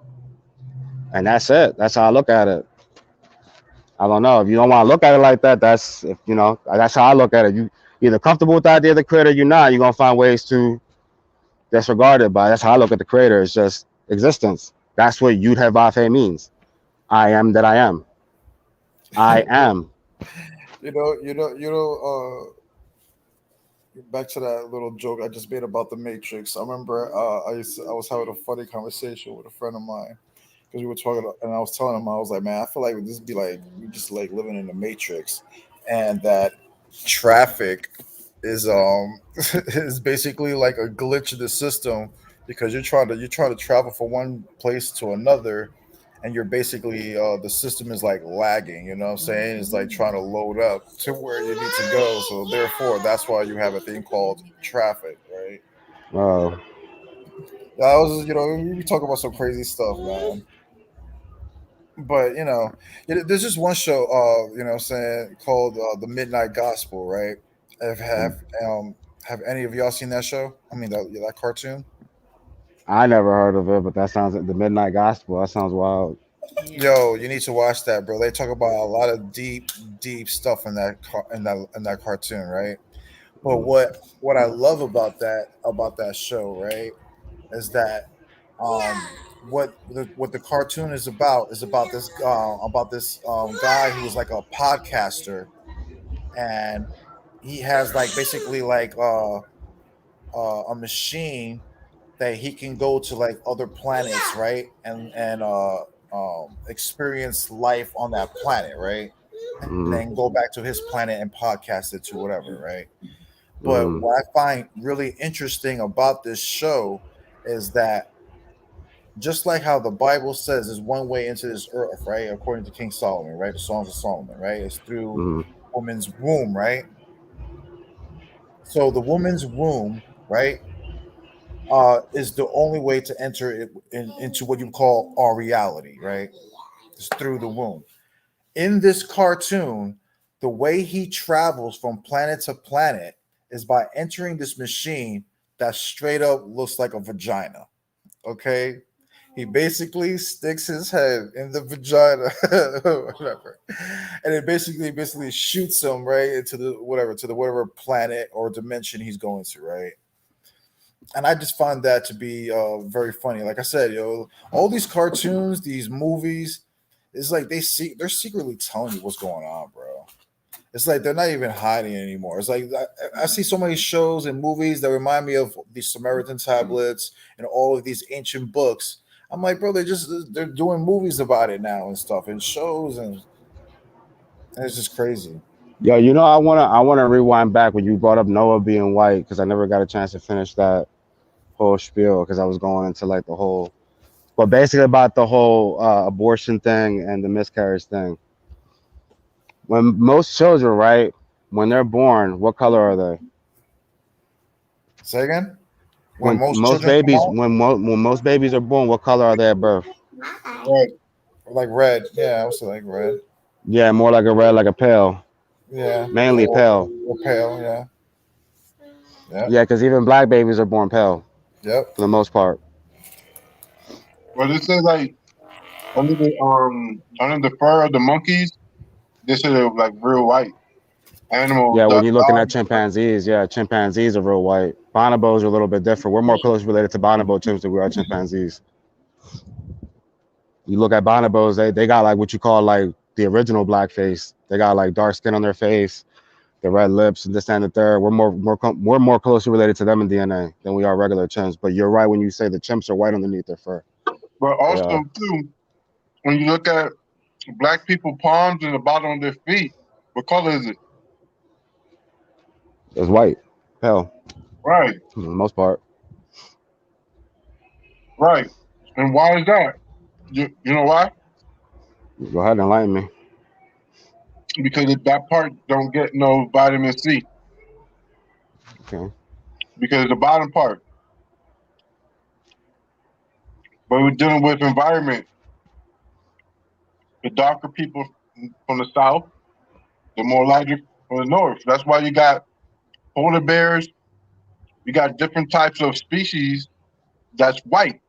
and that's it. That's how I look at it. I don't know if you don't want to look at it like that. That's if you know. That's how I look at it. You either comfortable with the idea of the creator, you're not. You're gonna find ways to disregard it. But that's how I look at the creator. It's just existence. That's what Yud He Vav He means. I am that I am. I am. Back to that little joke I just made about the Matrix. I remember I was having a funny conversation with a friend of mine because we were talking, and I was telling him, I was like, man, I feel like this be like we just like living in the Matrix, and that traffic is is basically like a glitch in the system because you're trying to travel from one place to another, and you're basically the system is like lagging. You know what I'm saying? It's like trying to load up to where you need to go. So therefore, that's why you have a thing called traffic, right? Oh, That was, we talk about some crazy stuff, man. But there's just one show, what I'm saying, called the Midnight Gospel, right? Have have um have any of y'all seen that show? I mean, that cartoon. I never heard of it, but that sounds like the Midnight Gospel. That sounds wild. Yeah. Yo, you need to watch that, bro. They talk about a lot of deep, deep stuff in that cartoon, right? But Mm, what I love about that show, right, is that what the cartoon is about this guy who's like a podcaster, and he has like basically like a machine that he can go to like other planets, right, and experience life on that planet, right, and mm, then go back to his planet and podcast it to whatever, right. But mm, what I find really interesting about this show is that just like how the Bible says there's one way into this earth, right, according to King Solomon, right, the Songs of Solomon, right, it's through mm, woman's womb, right. So the woman's womb, right, is the only way to enter it into what you call our reality, right? It's through the womb. In this cartoon, the way he travels from planet to planet is by entering this machine that straight up looks like a vagina. Okay. He basically sticks his head in the vagina, whatever, and it basically shoots him right into the whatever planet or dimension he's going to, right? And I just find that to be very funny. Like I said, all these cartoons, these movies, it's like they're secretly telling you what's going on, bro. It's like they're not even hiding anymore. It's like I see so many shows and movies that remind me of these Samaritan tablets and all of these ancient books. I'm like, bro, they're doing movies about it now and stuff and shows, and it's just crazy. Yo, I wanna rewind back when you brought up Noah being white because I never got a chance to finish that whole spiel because I was going into like the whole, but basically about the whole abortion thing and the miscarriage thing. When most children, right, when they're born, what color are they? Say again. When When most most children come babies, out, when most babies are born, what color are they at birth? Right. like red. Yeah, I was like red. Yeah, more like a red, like a pale, Yeah, mainly pale. or pale. Yeah, yeah, Yeah, because even black babies are born pale yep. for the most part. But it says like under the fur of the monkeys, this is like real white. Animals, Yeah, when you're looking at dogs, chimpanzees, yeah, chimpanzees are real white. Bonobos are a little bit different. We're more closely related to bonobo chimps than we are chimpanzees. You look at bonobos, they got like what you call like the original black face. They got like dark skin on their face, the red lips, and this and the third. We're more closely related to them in DNA than we are regular chimps. But you're right when you say the chimps are white underneath their fur. but They also are. too, when you look at black people palms and the bottom of their feet, what color is it? It's white, pale, Right, for the most part. right. And why is that? You know why? Go ahead and enlighten me. Because that part don't get no vitamin C. Okay. Because the bottom part. But we're dealing with environment. The darker people from the south, the more lighter from the north. That's why you got polar bears. You got different types of species that's white.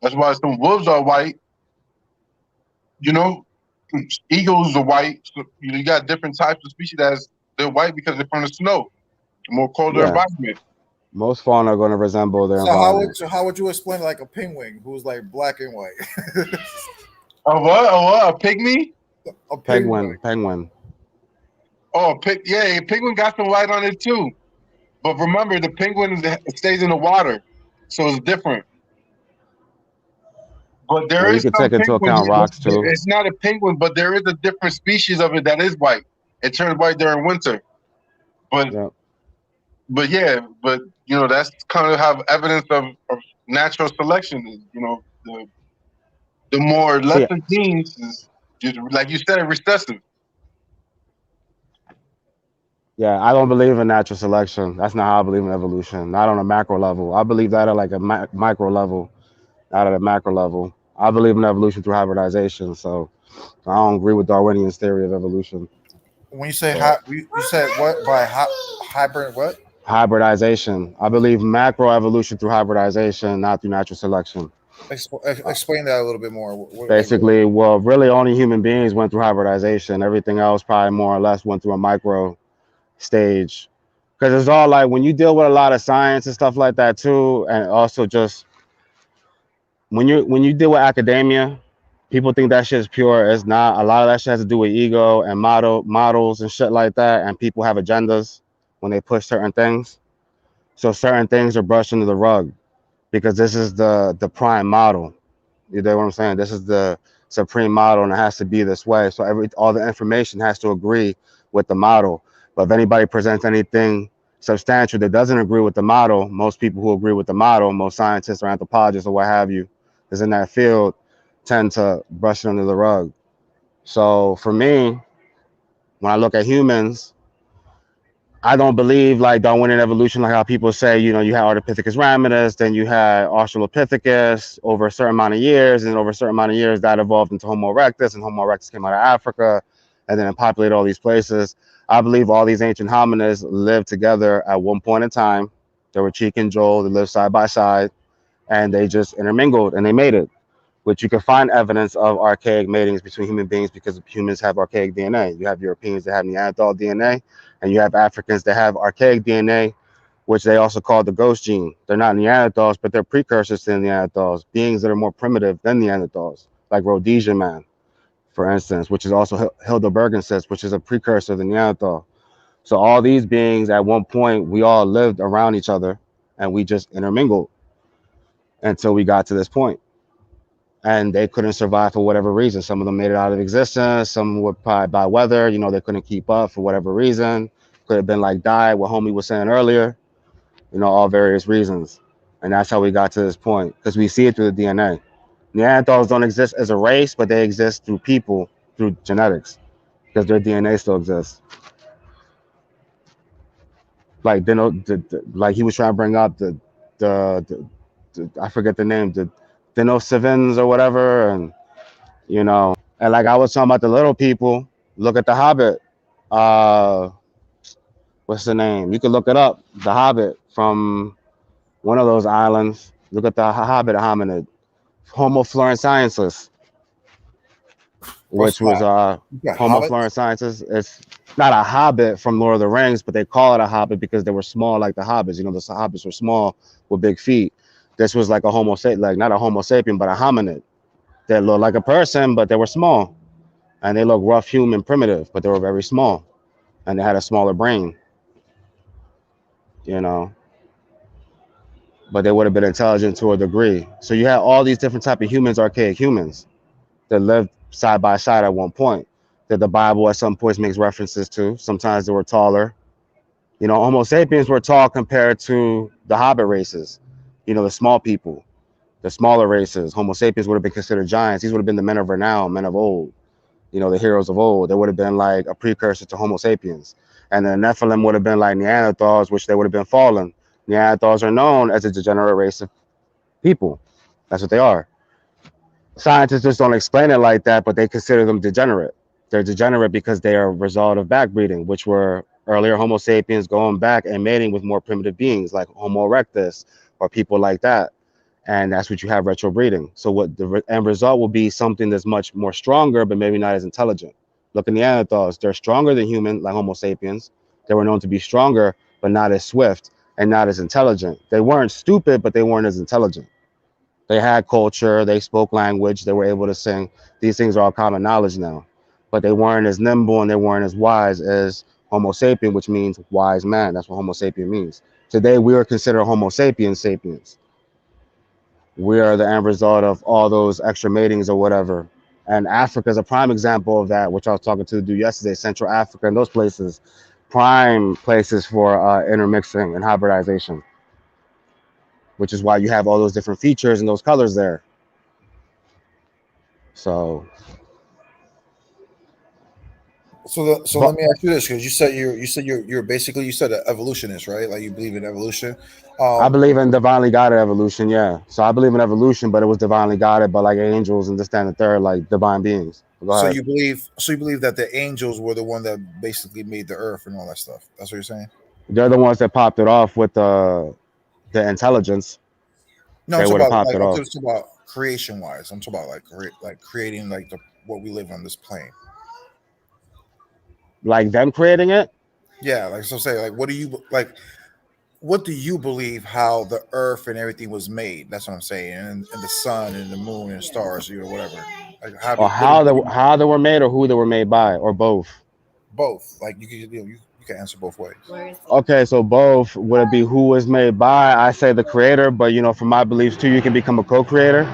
That's why some wolves are white. You know, eagles are white. So you got different types of species that's they're white because they're from the snow, more colder Yeah. environment. Most fauna are going to resemble their environment. So how would you explain like a penguin who's like black and white? A what? A what? A pygmy? A Penguin, penguin. penguin. Oh, yeah, a penguin got some white on it too. But remember, the penguin stays in the water, so it's different. But there Well, you is could some take into penguins. account rocks too. It's not a penguin, but there is a different species of it that is white. It turns white during winter. But Yeah. yeah, but that's kind of have evidence of natural selection. Is, The more So yeah, lesser genes is just like you said, recessive. yeah, I don't believe in natural selection. That's not how I believe in evolution. Not on a macro level. I believe that at like a micro level, not at a macro level. I believe in evolution through hybridization. So I don't agree with Darwinian's theory of evolution. When you say Uh, you said what by hybrid what? Hybridization. I believe macro evolution through hybridization, not through natural selection. Explain that a little bit more. Like what? Basically, well, really only human beings went through hybridization. Everything else probably more or less went through a micro stage. Because it's all like when you deal with a lot of science and stuff like that too, and also just when you deal with academia, people think that shit is pure. It's not. A lot of that shit has to do with ego and models and shit like that. And people have agendas when they push certain things. So certain things are brushed under the rug because this is the prime model. You know what I'm saying? This is the supreme model, and it has to be this way. So all the information has to agree with the model. But if anybody presents anything substantial that doesn't agree with the model, most people who agree with the model, most scientists or anthropologists or what have you, is in that field, tend to brush it under the rug. So for me, when I look at humans, I don't believe like Darwinian evolution, like how people say, you had Ardipithecus ramidus, then you had Australopithecus over a certain amount of years, and over a certain amount of years that evolved into Homo erectus, and Homo erectus came out of Africa, and then it populated all these places. I believe all these ancient hominids lived together at one point in time. They were cheek and jowl, they lived side by side, and they just intermingled and they made it, which you can find evidence of archaic matings between human beings because humans have archaic DNA. You have Europeans that have Neanderthal DNA, and you have Africans that have archaic DNA, which they also call the ghost gene. They're not Neanderthals, but they're precursors to Neanderthals, beings that are more primitive than Neanderthals, like Rhodesian man, for instance, which is also Hildebergensis, which is a precursor to Neanderthal. So all these beings, at one point, we all lived around each other, and we just intermingled until we got to this point, and they couldn't survive for whatever reason. Some of them made it out of existence. Some were probably by weather. They couldn't keep up for whatever reason. Could have been like diet, what homie was saying earlier. All various reasons. And that's how we got to this point because we see it through the DNA. Neanderthals don't exist as a race, but they exist through people, through genetics, because their DNA still exists. Like, like he was trying to bring up the I forget the name, the Denisovans or whatever, and like I was talking about the little people. Look at the Hobbit. What's the name? You can look it up. The Hobbit from one of those islands. Look at the Hobbit hominid, Homo floresiensis, What's which was that? Yeah, Homo hobbits. floresiensis. It's not a hobbit from Lord of the Rings, but they call it a hobbit because they were small like the hobbits. The hobbits were small with big feet. This was like a Homo sapien, like not a Homo sapien, but a hominid. They looked like a person, but they were small. And they looked rough, human, primitive, but they were very small. And they had a smaller brain, you know. But they would have been intelligent to a degree. So you had all these different type of humans, archaic humans, that lived side by side at one point. That the Bible at some points makes references to. Sometimes they were taller. Homo sapiens were tall compared to the Hobbit races. The small people, the smaller races. Homo sapiens would have been considered giants. These would have been the men of renown, men of old. The heroes of old. They would have been like a precursor to Homo sapiens. And the Nephilim would have been like Neanderthals, which they would have been fallen. Neanderthals are known as a degenerate race of people. That's what they are. Scientists just don't explain it like that, but they consider them degenerate. They're degenerate because they are a result of backbreeding, which were earlier Homo sapiens going back and mating with more primitive beings like Homo erectus or people like that. And that's what you have retrobreeding. So what the end result will be something that's much more stronger, but maybe not as intelligent. Look at Neanderthals. They're stronger than human, like Homo sapiens. They were known to be stronger, but not as swift and not as intelligent. They weren't stupid, but they weren't as intelligent. They had culture. They spoke language. They were able to sing. These things are all common knowledge now. But they weren't as nimble and they weren't as wise as Homo sapien, which means wise man. That's what Homo sapien means. Today, we are considered Homo sapiens sapiens. We are the end result of all those extra matings or whatever. And Africa is a prime example of that, which I was talking to the dude yesterday. Central Africa and those places, prime places for intermixing and hybridization, which is why you have all those different features and those colors there. So, So but let me ask you this, because you're basically, you said an evolutionist, right? Like you believe in evolution. I Um, believe in divinely guided evolution. Yeah. So I believe in evolution, but it was divinely guided by like angels and this, that, and the third, like divine beings. Go so ahead. you believe that the angels were the one that basically made the earth and all that stuff. That's what you're saying? They're the ones that popped it off with the intelligence. No, They would have popped it I'm off. talking about creation wise. I'm talking about like creating like the what we live on this plane. Like them creating it. Yeah, like so say like what do you believe how the earth and everything was made? That's what I'm saying, and the sun and the moon and stars, whatever. Like Or how they were made, or who they were made by, or both. both? Like you can answer both ways. Where is it? Okay, so both would it be who was made by? I say the creator, but from my beliefs too, you can become a co-creator.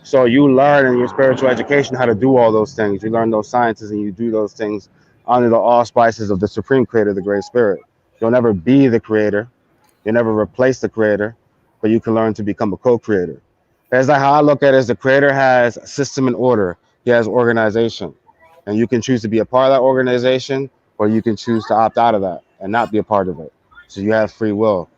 So you learn in your spiritual education how to do all those things. You learn those sciences and you do those things under the auspices of the supreme creator, the great spirit. You'll never be the creator. You'll never replace the creator, but you can learn to become a co-creator. That's like how I look at it is the creator has system and order. He has organization. And you can choose to be a part of that organization, or you can choose to opt out of that and not be a part of it. So you have free will.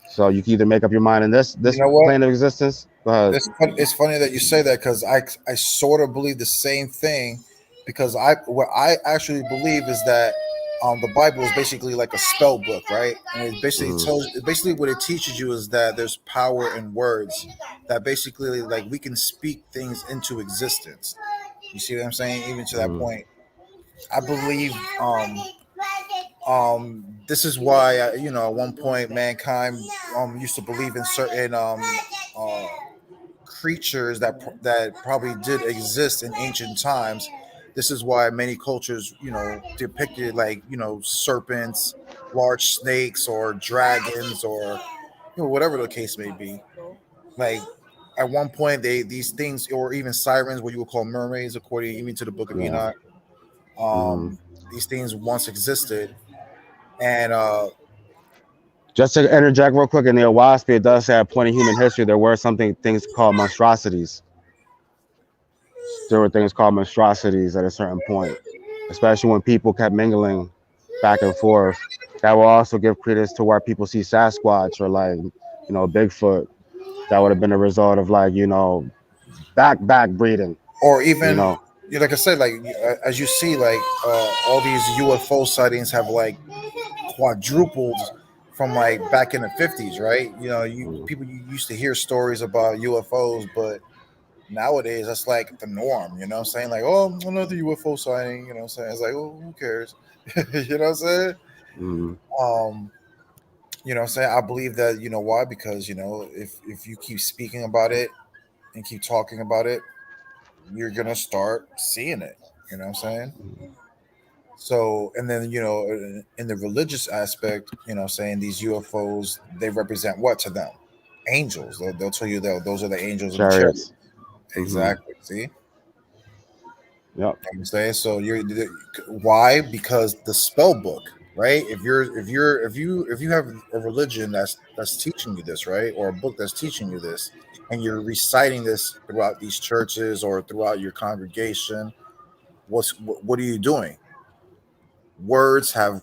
So you can either make up your mind in You this know what? plane of existence. Go ahead. It's funny that you say that, because I sort of believe the same thing, because what I actually believe is that the Bible is basically like a spell book, right? And Mm, basically what it teaches you is that there's power in words, that basically like we can speak things into existence. You see what I'm saying? Even to that mm, point, I believe this is why at one point mankind used to believe in certain uh creatures that probably did exist in ancient times. This is why many cultures, depicted like serpents, large snakes, or dragons, or whatever the case may be. Like at one point, these things, or even sirens, what you would call mermaids, according even to the Book of yeah. Enoch. Mm. These things once existed, and Just to interject real quick, in the Owaspy, it does say at a point in human history there were things called monstrosities. There were things called monstrosities at a certain point, especially when people kept mingling back and forth. That will also give credence to where people see Sasquatch or like Bigfoot. That would have been a result of like back breeding. or You even know. like I said, like as you see, like all these UFO sightings have like quadrupled from like back in the 50s, right? Mm. You used to hear stories about UFOs, but nowadays that's like the norm. You know what I'm saying? Like, oh, another UFO sighting. You know what I'm saying? It's like, oh, who cares? You know what I'm saying? Mm. Um, you know what I'm saying? I believe that, why? Because, if you keep speaking about it and keep talking about it, you're gonna start seeing it. You know what I'm saying? So, and then, in the religious aspect, saying these UFOs, they represent what to them? Angels. They'll tell you that those are the angels and the chariots. Chariots. Hmm. Exactly. See? Yep. I'm saying, so why? Because the spell book, right? If you have a religion that's teaching you this, right, or a book that's teaching you this, and you're reciting this throughout these churches or throughout your congregation, what are you doing? Words have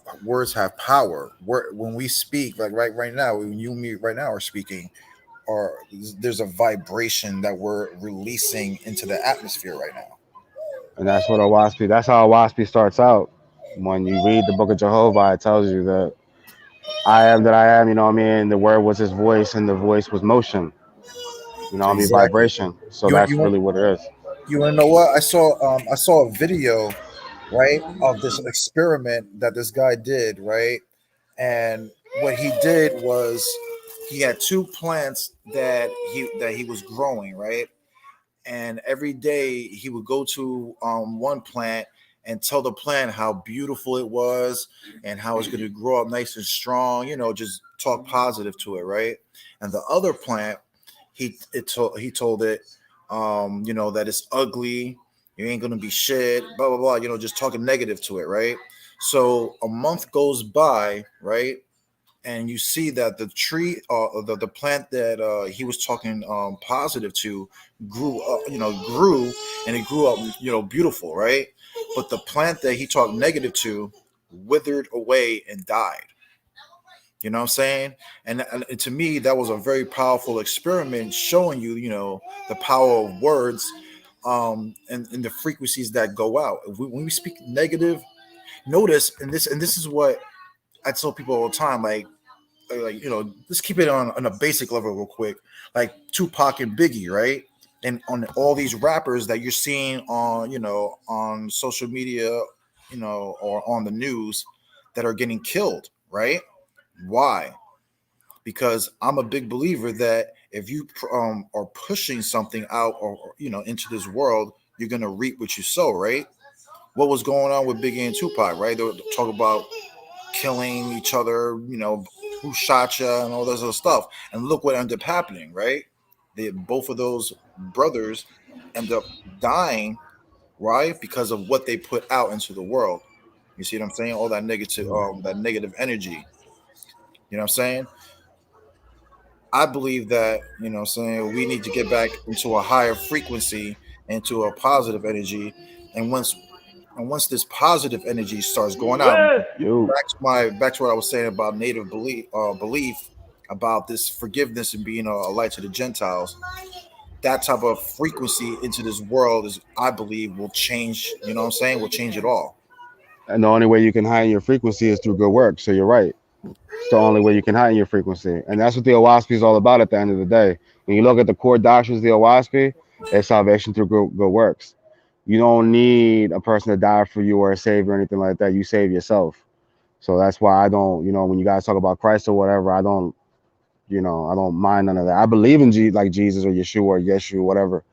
power. When we speak, like right now, when you and me right now are speaking, or there's a vibration that we're releasing into the atmosphere right now. And that's how Owaspy starts out. When you read the Book of Jehovah, it tells you that I am that I am. You know what I mean? The word was his voice, and the voice was motion. You know what I mean? Exactly. Vibration. So You that's you want really what it is. you want to know what I saw a video, right, of this experiment that this guy did, right, and what he did was he had two plants that he was growing, right, and every day he would go to one plant and tell the plant how beautiful it was and how it's going to grow up nice and strong, just talk positive to it, right? And the other plant, he told it, that it's ugly, you ain't going to be shit, blah blah blah, just talking negative to it, right? So a month goes by, right, and you see that the tree, the plant that he was talking positive to, grew up, grew, and it grew up, beautiful, right? But the plant that he talked negative to withered away and died. You know what I'm saying? And to me, that was a very powerful experiment showing you, the power of words, and the frequencies that go out. When we speak negative, notice, and this is what I tell people all the time, like let's keep it on a basic level real quick, like Tupac and Biggie, right? And on all these rappers that you're seeing on on social media, or on the news, that are getting killed, right? Why? Because I'm a big believer that if you are pushing something out, or into this world, you're gonna reap what you sow, right? What was going on with Biggie and Tupac, right? They were talking about killing each other, who shot you and all this other stuff. And look what ended up happening, right? Both of those brothers end up dying, right? Because of what they put out into the world. You see what I'm saying? All that negative energy. You know what I'm saying? I believe that, we need to get back into a higher frequency, into a positive energy. And once this positive energy starts going out, Yo. back to what I was saying about native belief about this forgiveness and being a light to the Gentiles. That type of frequency into this world is, I believe, will change. You know what I'm saying? Will change it all. And the only way you can heighten your frequency is through good work. So you're right. It's the only way you can heighten your frequency. And that's what the Owaspy is all about at the end of the day. When you look at the core doctrines of the Owaspy, it's salvation through good works. You don't need a person to die for you or a savior or anything like that. You save yourself. So that's why I don't, when you guys talk about Christ or whatever, I don't, I don't mind none of that. I believe in like Jesus or Yeshua or Yeshu, whatever.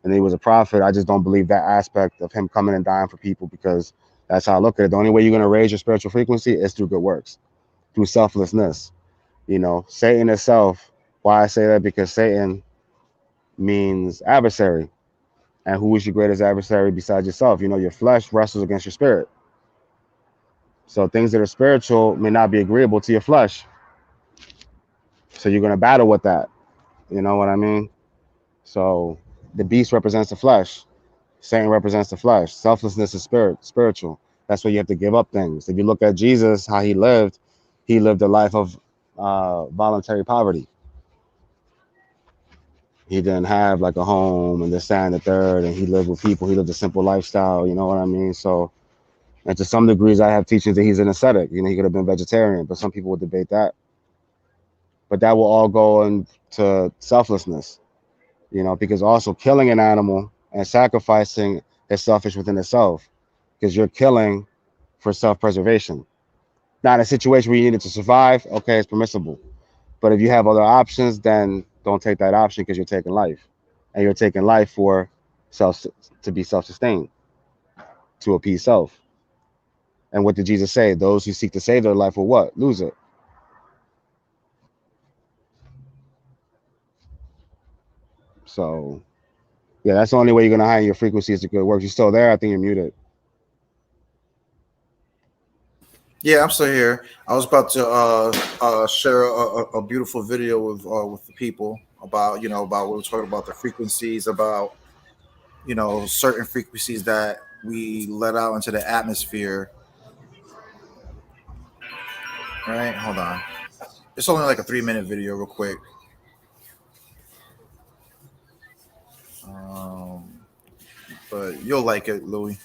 And he was a prophet. I just don't believe that aspect of him coming and dying for people, because that's how I look at it. The only way you're going to raise your spiritual frequency is through good works, through selflessness. Satan itself. Why I say that? Because Satan means adversary. And who is your greatest adversary besides yourself? Your flesh wrestles against your spirit. So things that are spiritual may not be agreeable to your flesh. So you're going to battle with that. You know what I mean? So the beast represents the flesh. Satan represents the flesh. Selflessness is spiritual. That's why you have to give up things. If you look at Jesus, how he lived a life of voluntary poverty. He didn't have like a home and this, that, and the third, and he lived with people. He lived a simple lifestyle. You know what I mean? So, and to some degrees, I have teachings that he's an ascetic. He could have been vegetarian, but some people would debate that. But that will all go into selflessness, because also killing an animal and sacrificing is selfish within itself, because you're killing for self-preservation. Not in a situation where you need it to survive, okay, it's permissible. But if you have other options, then don't take that option, because you're taking life. And you're taking life for to be self-sustained, to appease self. And what did Jesus say? Those who seek to save their life will what? Lose it. So, yeah, that's the only way you're going to heighten your frequency is to good works. You still there? I think you're muted. Yeah, I'm still here. I was about to share a beautiful video with the people about about what we're talking about, the frequencies, about certain frequencies that we let out into the atmosphere. All right, hold on. It's only like a 3-minute video, real quick. But you'll like it, Louis.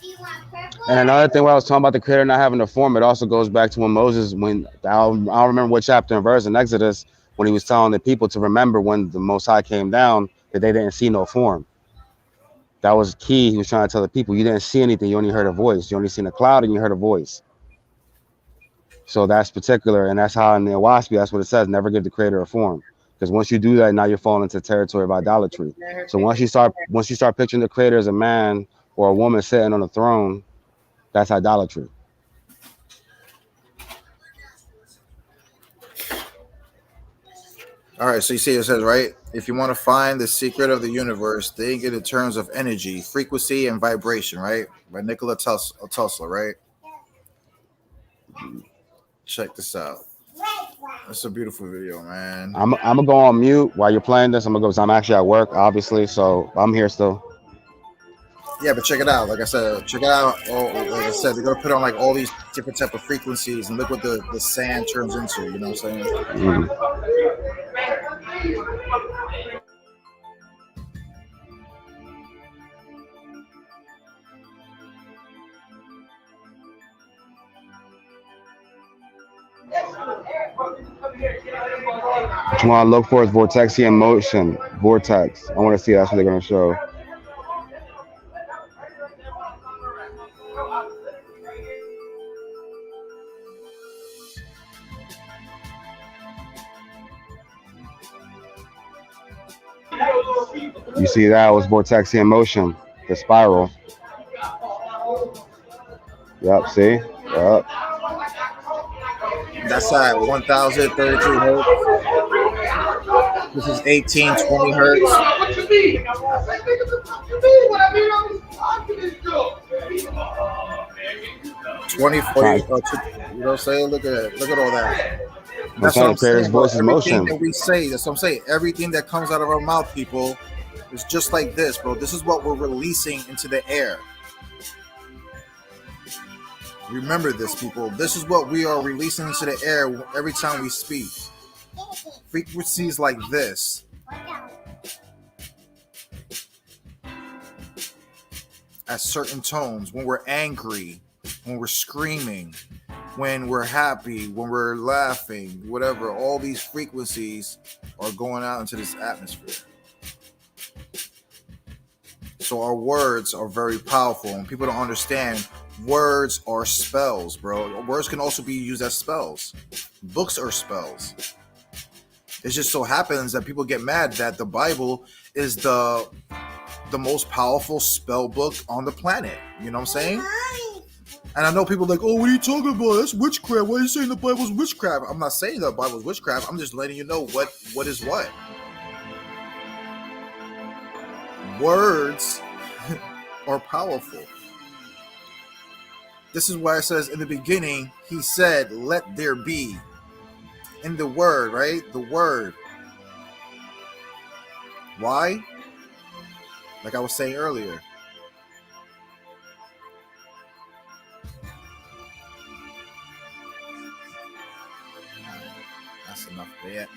And another thing, when I was talking about the creator not having a form, it also goes back to when Moses, I don't remember what chapter and verse in Exodus, when he was telling the people to remember when the Most High came down, that they didn't see no form. That was key. He was trying to tell the people, you didn't see anything, you only heard a voice. You only seen a cloud and you heard a voice. So that's particular, and that's how in the Owaspy, that's what it says, never give the creator a form. Because once you do that, now you're falling into territory of idolatry. So once you start picturing the creator as a man or a woman sitting on a throne, that's idolatry. All right, so you see it says, right? If you want to find the secret of the universe, think in terms of energy, frequency, and vibration, right? By Nikola Tesla, right? Check this out. It's a beautiful video, man. I'm gonna go on mute while you're playing this. I'm gonna go because I'm actually at work, obviously. So I'm here still. Yeah, but check it out. Like I said, check it out. Like I said, they're gonna put on like all these different type of frequencies, and look what the sand turns into. You know what I'm saying? Mm. What you want to look for is Vortexian motion. Vortex. I want to see that's what they're gonna show. You see that was Vortexian motion, the spiral. Yep, see? Yep. That's at 1,033 hertz. This is 1820 hertz. 2040. You know what I'm saying? Look at it. Look at all that. That's what I'm saying. Voice is Everything motion. that we say, that's what I'm saying. Everything that comes out of our mouth, people, is just like this, bro. This is what we're releasing into the air. Remember this, people. This is what we are releasing into the air every time we speak. Frequencies like this. At certain tones, when we're angry, when we're screaming, when we're happy, when we're laughing, whatever, all these frequencies are going out into this atmosphere. So our words are very powerful, and people don't understand. Words are spells, bro. Words can also be used as spells. Books are spells. It just so happens that people get mad that the Bible is the most powerful spell book on the planet. You know what I'm saying? And I know people are like, oh, what are you talking about? That's witchcraft. Why are you saying the Bible's witchcraft? I'm not saying the Bible's witchcraft. I'm just letting you know what is what. Words are powerful. This is why it says in the beginning, he said, let there be. In the word, right? The word. Why? Like I was saying earlier. That's enough for that.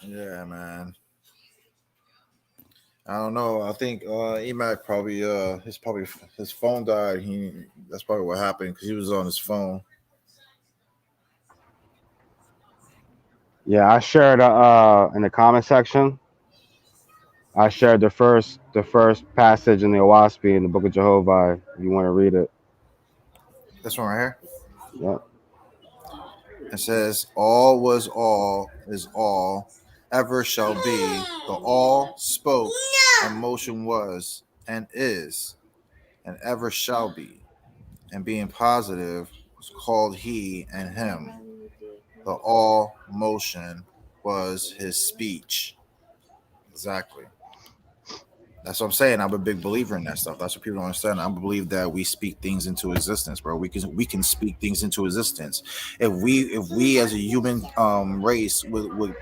Yeah, man. I don't know. I think Emac probably his phone died. That's probably what happened because he was on his phone. Yeah, I shared in the comment section. I shared the first passage in the Owaspy in the Book of Jehovah. If you want to read it. This one right here. Yep. It says, all was all is all, ever shall be. The all spoke, and motion was, and is, and ever shall be. And being positive was called he and him. The all motion was his speech. Exactly. That's what I'm saying. I'm a big believer in that stuff. That's what people don't understand. I believe that we speak things into existence, bro. We can speak things into existence. If we as a human race would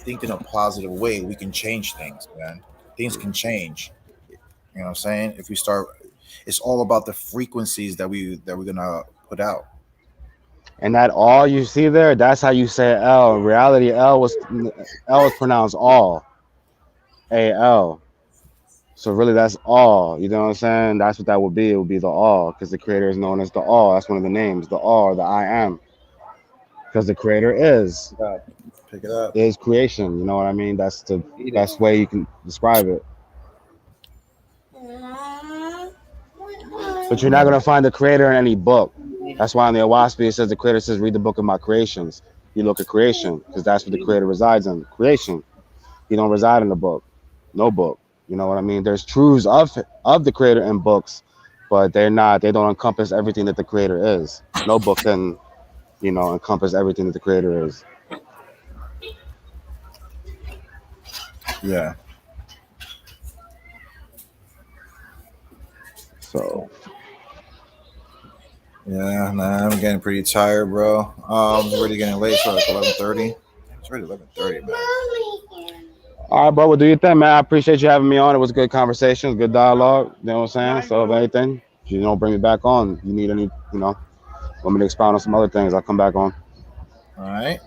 think in a positive way, we can change things, man. Things can change. You know what I'm saying? If we start, it's all about the frequencies that we're gonna put out. And that all you see there, that's how you say L. In reality, L was pronounced all. A-L. So really that's all. You know what I'm saying? That's what that would be. It would be the all, because the creator is known as the all. That's one of the names, the all, the I am. Because the creator is. Pick it up. is creation. You know what I mean? That's the best way you can describe it. But you're not gonna find the creator in any book. That's why in the Owaspy it says the creator says, read the book of my creations. You look at creation, because that's what the creator resides in. Creation. He don't reside in the book. No book. You know what I mean? There's truths of the creator in books, but they don't encompass everything that the creator is. No book can, encompass everything that the creator is. Yeah. So Yeah, man, I'm getting pretty tired, bro. It's already getting late, so like 11:30. It's already 11:30, man. all right, bro. Well, do your thing, man. I appreciate you having me on. It was a good conversation, good dialogue. You know what I'm saying? So if anything, bring me back on. You need any, want me to expound on some other things, I'll come back on. All right.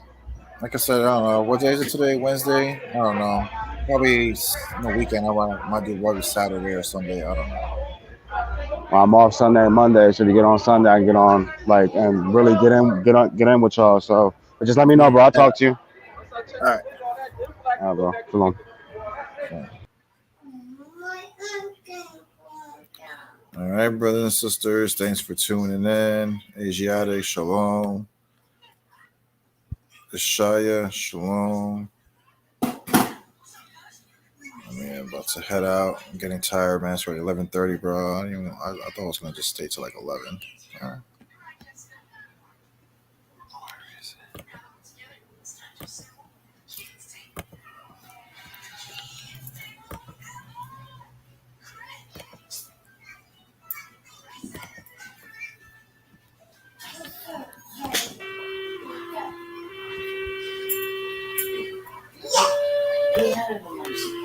Like I said, I don't know. What day is it today? Wednesday? I don't know. Probably no weekend. Might do probably Saturday or Sunday. I don't know. Well, I'm off Sunday and Monday, so to get on Sunday, I can get on and really get in with y'all. So, but just let me know, bro. I'll talk to you. All right. All right, bro. So long. All right, brothers and sisters. Thanks for tuning in. Asiatic, shalom. Ishaya, shalom. I'm about to head out. I'm getting tired, man. It's already 11:30, bro. I thought I was gonna just stay till like 11. All right. We had an emergency.